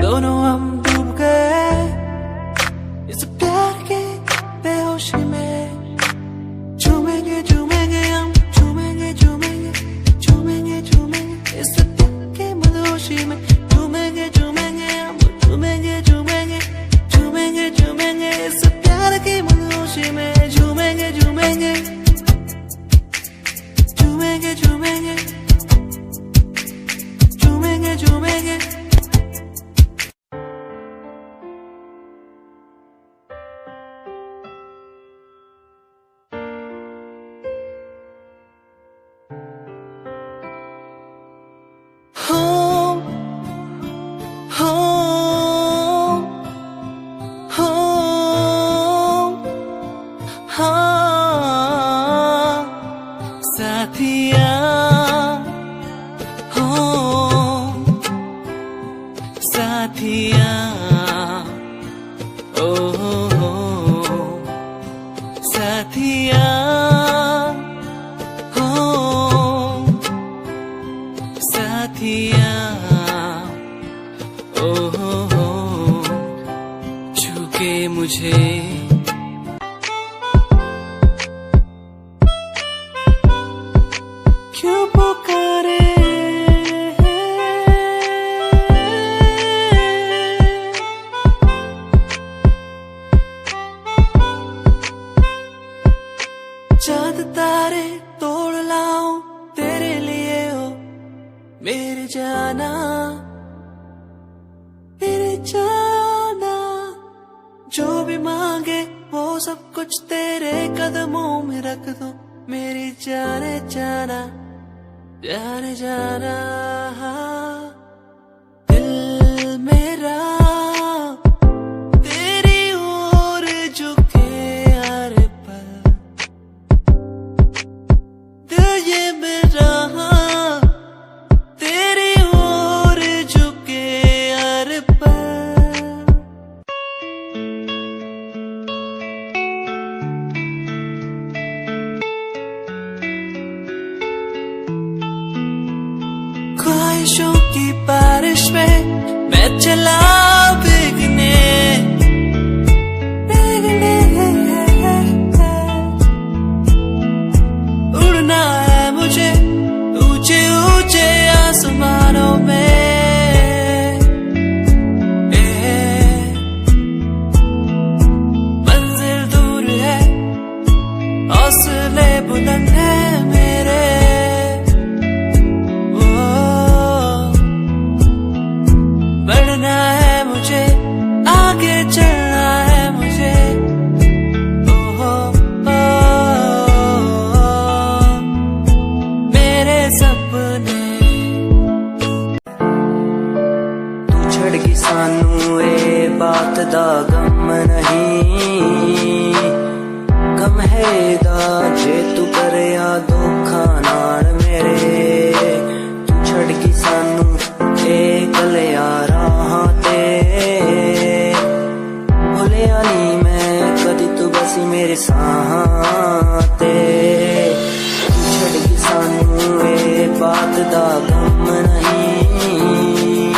दोनों हम डूब गए इस प्यार के बेहोशी में। झूमेंगे झूमेंगे हम, झूमेंगे झूमेंगे झूमेंगे झूमेंगे इस प्यार के मदहोशी में। झूमेंगे झूमेंगे हम, झूमेंगे झूमेंगे झूमेंगे झूमेंगे इस प्यार की मदहोशी में। झूमेंगे झूमेंगे झूमेंगे झूमेंगे झूमेंगे झूमेंगे। मुझे क्यों पुकारे, चांद तारे तोड़ लाऊं तेरे लिए हो मेरे जाना, मेरे जाना। जो भी मांगे वो सब कुछ तेरे कदमों में रख दो मेरी जाने जाना, जाने जाना। दिल मेरा तेरी ओर झुके हर पल, दिल ये मेरा तेरी ओर झुके हर पल। ख्वाहिशों की बारिश में मैं चला भीगने, उड़ना है मुझे ऊंचे ऊंचे आसमानों में। मंजिल दूर है हौसले बुलंद है मेरे, बढ़ना है मुझे आगे चलना है मुझे। मेरे सपने तू छड़गी सानू ए बात दा गम नहीं, गम है दा जे तू करे आ धोखा नाल मेरे। तू छड़गी सानू ए गलिया राहां ते, भुलिया नी मैं कदी तू बसी मेरे साहां ते। तू छड़गी सानू ए बात दा गम नहीं,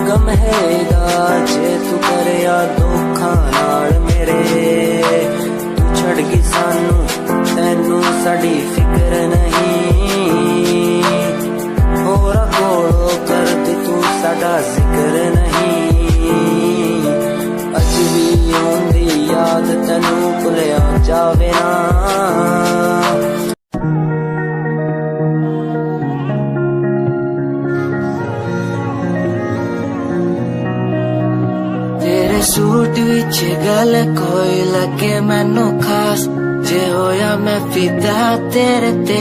गम है दा जे तू करे आ धोखा नाल मेरे। तू छड़गी सानू तैनू साडी फिक्र नहीं, होरा कोलो करदी तू साडा जिक्र नहीं। अज भी आउंदी याद तैनू भुलिया जावे ना। तेरे सूट विच गल कोई लगे मैनू खास, जे होया मैं फिदा तेरे ते।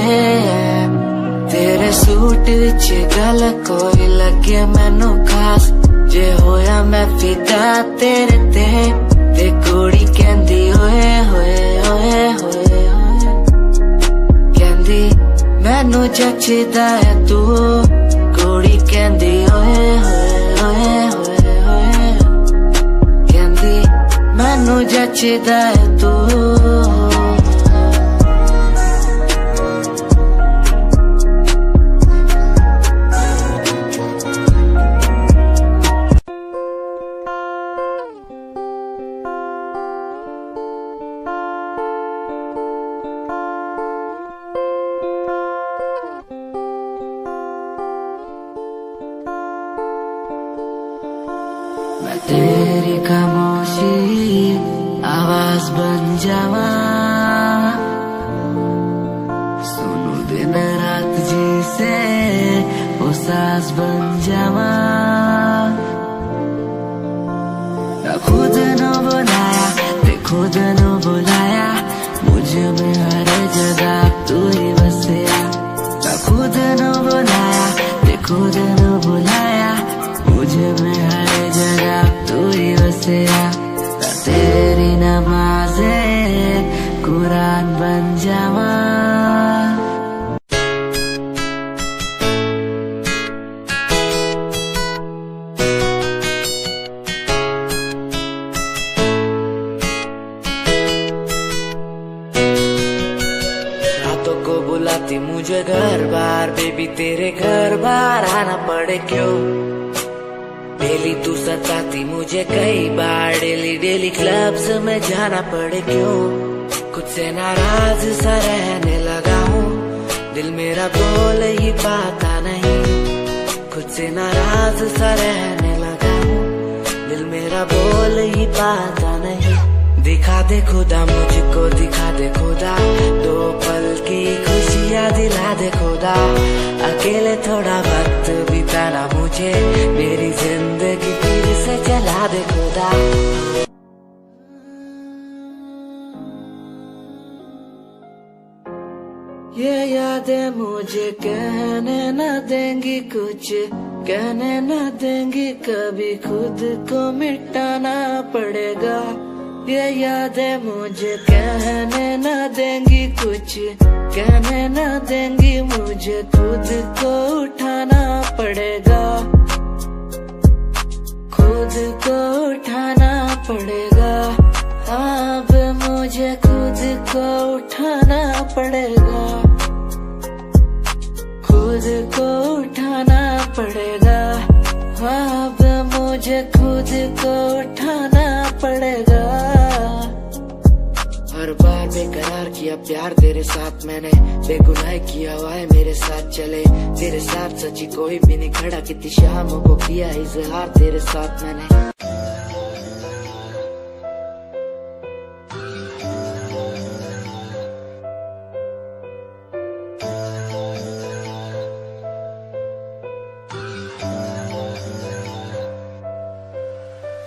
तेरे सूट विच गल कोई लगे मैनू खास, जे होया मैं फिदा तेरे ते। ते कुड़ी कहंदी ओए होए ओए होए होए, कहंदी मैनू जचदा है तू। कुड़ी कहंदी ओए होए ओए होए होए, कहंदी मैनू जचदा है तू। मैं तेरी खामोशी आवाज बन जावा, सुनू दिन रात जिसे वो सांस बन जावा। खुद न बुलाया ते खुद न बुलाया, मुझे में हर जगह तू ही बसया। खुद न बुलाया ते खुद न बुलाया, मुझे में हर जगह तू ही बसया। तेरी नमाज़े कुरान बन जावा। बुलाती मुझे घर बार, बेबी तेरे घर बार आना पड़े क्यों? डेली तू सताती मुझे कई बार, डेली डेली क्लब्स में जाना पड़े क्यों? खुद से नाराज सा रहने लगा हूँ, दिल मेरा बोल ही पाता नहीं। खुद से नाराज सा रहने लगा हूँ, दिल मेरा बोल ही पाता नहीं। दिखा दे खुदा मुझको, दिखा दे खुदा, दो पल की खुशियाँ दिला दे खुदा। अकेले थोड़ा वक्त बिताना मुझे, मेरी जिंदगी फिर से चला दे खुदा। ये यादें मुझे कहने न देंगी कुछ, कहने न देंगी कभी, खुद को मिटाना पड़ेगा। ये यादें मुझे कहने न देंगी कुछ, कहने न देंगी मुझे, खुद को उठाना पड़ेगा। खुद को उठाना पड़ेगा, अब मुझे खुद को उठाना पड़ेगा। खुद को उठाना पड़ेगा, अब मुझे खुद को उठाना पड़ेगा। हर बार बेकरार किया प्यार तेरे साथ मैंने, बेगुनाह किया हुआ है मेरे साथ चले। तेरे साथ सच्ची कोई भी नहीं खड़ा, कितनी शामों को किया इजहार तेरे साथ मैंने।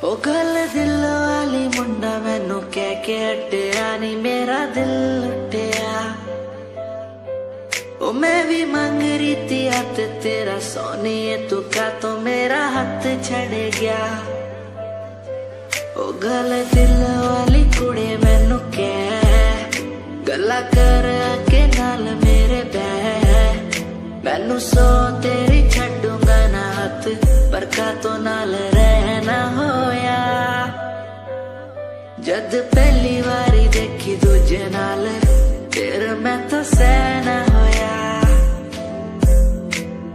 ओ गल दिल वाली मुंडा मैनू कह के हटिया नी, मेरा दिल लुटिया। ओ मैं भी मांग रही थी हाथ तेरा सोनिए, तू का तो मेरा हाथ छड़ गया। ओ गल दिल वाली कुड़ी मैनू कह, गला कर के नाल मेरे बह। मैनू सो तेरी छड़ूंगा ना हाथ, पर का तो नाल रहना होया। जद पहली बारी देखी दूजे नाल, फिर मैं तो सहना होया।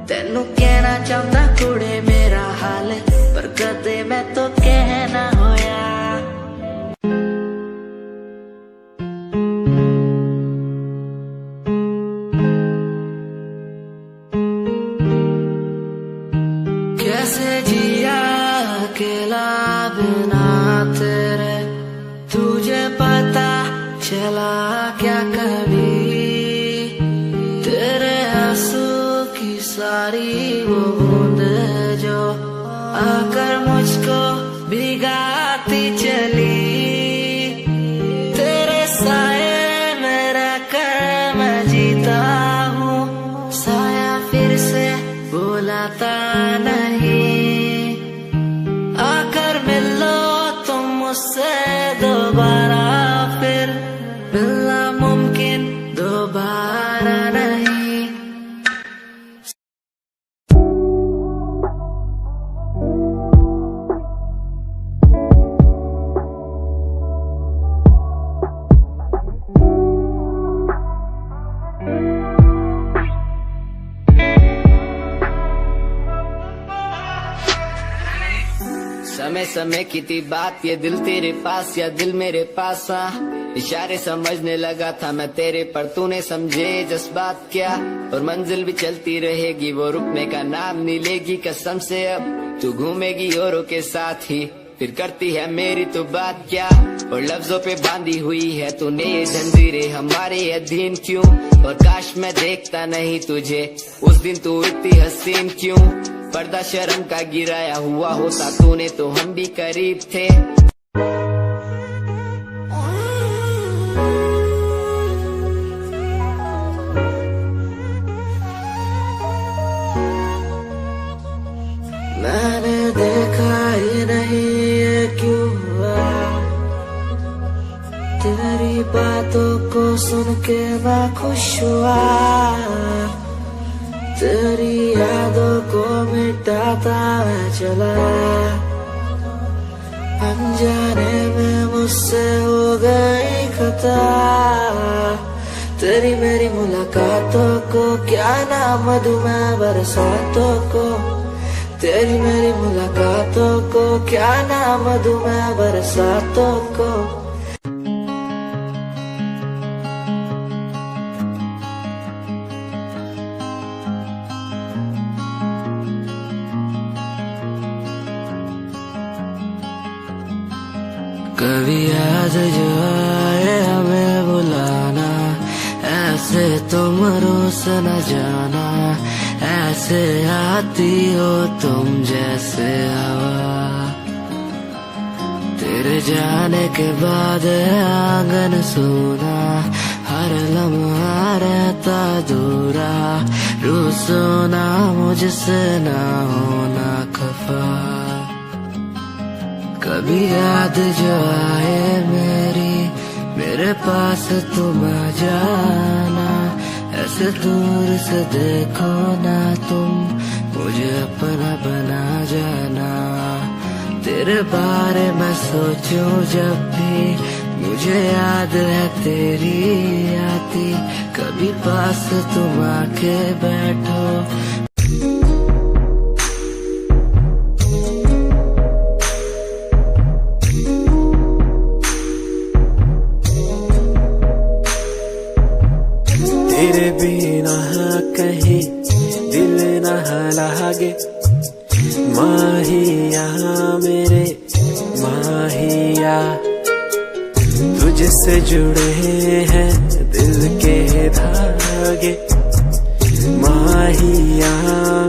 तेनू कहना चाहता कुड़े मेरा हाल, पर कदे मैं तो कहना होया। कैसे जिया अकेला बिना तेरे, तुझे पता चला क्या कभी? तेरे आंसू की सारी वो बूंद जो आकर मुझको भिगाती चली, तेरे साए में रहकर मैं जीता हूँ। साया फिर से बुलाता नहीं, आकर मिलो तुम मुझसे दोबारा, फिर मिलना मुमकिन दोबारा नहीं। समय समय की थी बात, ये दिल तेरे पास या दिल मेरे पास। इशारे समझने लगा था मैं तेरे, पर तूने समझे जज्बात क्या। और मंजिल भी चलती रहेगी, वो रुकने का नाम नहीं लेगी कसम से। अब तू घूमेगी औरों के साथ ही, फिर करती है मेरी तो बात क्या। और लफ्जों पे बांधी हुई है तूने ये जंजीरें, हमारे अधीन क्यों। और काश मैं देखता नहीं तुझे उस दिन, तू इतनी हसीन क्यों। पर्दा शर्म का गिराया हुआ होता तूने तो हम भी करीब थे। मैंने देखा ही नहीं ये क्यों हुआ, तेरी बातों को सुन के मैं खुश हुआ। तेरी यादों को मिटाता मैं चला, अनजाने में मुझसे हो गई खता। तेरी मेरी मुलाकातों को क्या नाम दूं मैं बरसातों को, तेरी मेरी मुलाकातों को क्या नाम दूं मैं बरसातों को। कभी याद जो आए हमें बुलाना, ऐसे तुम रोस न जाना। ऐसे आती हो तुम जैसे हवा, तेरे जाने के बाद आंगन सूना। हर लम्हा रहता दूरा, रूसो ना मुझसे ना होना खफा। कभी याद जो आए मेरे पास तुम आ जाना। ऐसे दूर से देखो ना तुम, मुझे अपना बना जाना। तेरे बारे में सोचूं जब भी, मुझे याद है तेरी आती। कभी पास तुम आके बैठो, तेरे बिना कहीं दिल न लागे। माहिया मेरे माहिया, तुझसे जुड़े हैं दिल के धागे। माहिया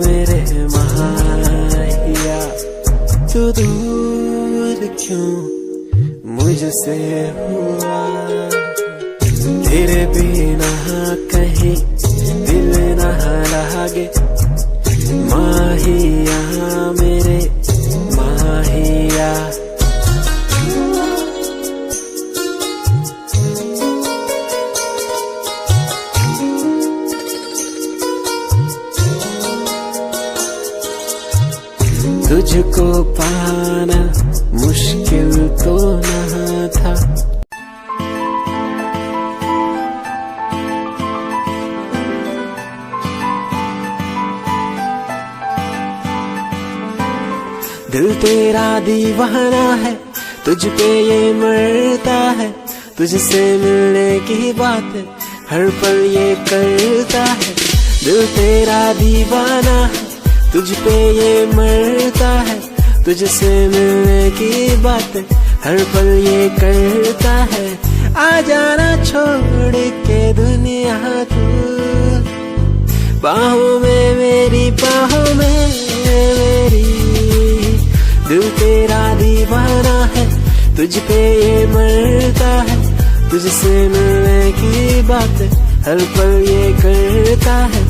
मेरे माहिया, तू दूर क्यों मुझसे हुआ। तेरे बिना कहीं दिल न लागे। माहिया मेरे माहिया, तुझको पाना मुश्किल तो न था। दिल तेरा दीवाना है, तुझ पे ये मरता है। तुझसे मिलने की बात हर पल ये करता है। दिल तेरा दीवाना है, तुझ पे ये मरता है। तुझसे मिलने की बात हर पल ये करता है। आ जाना छोड़ के दुनिया तू, बाहों में मेरी बाहों में मेरी। दिल तेरा दीवाना है, तुझ पे ये मरता है। तुझसे मिलने की बात हर पल ये करता है।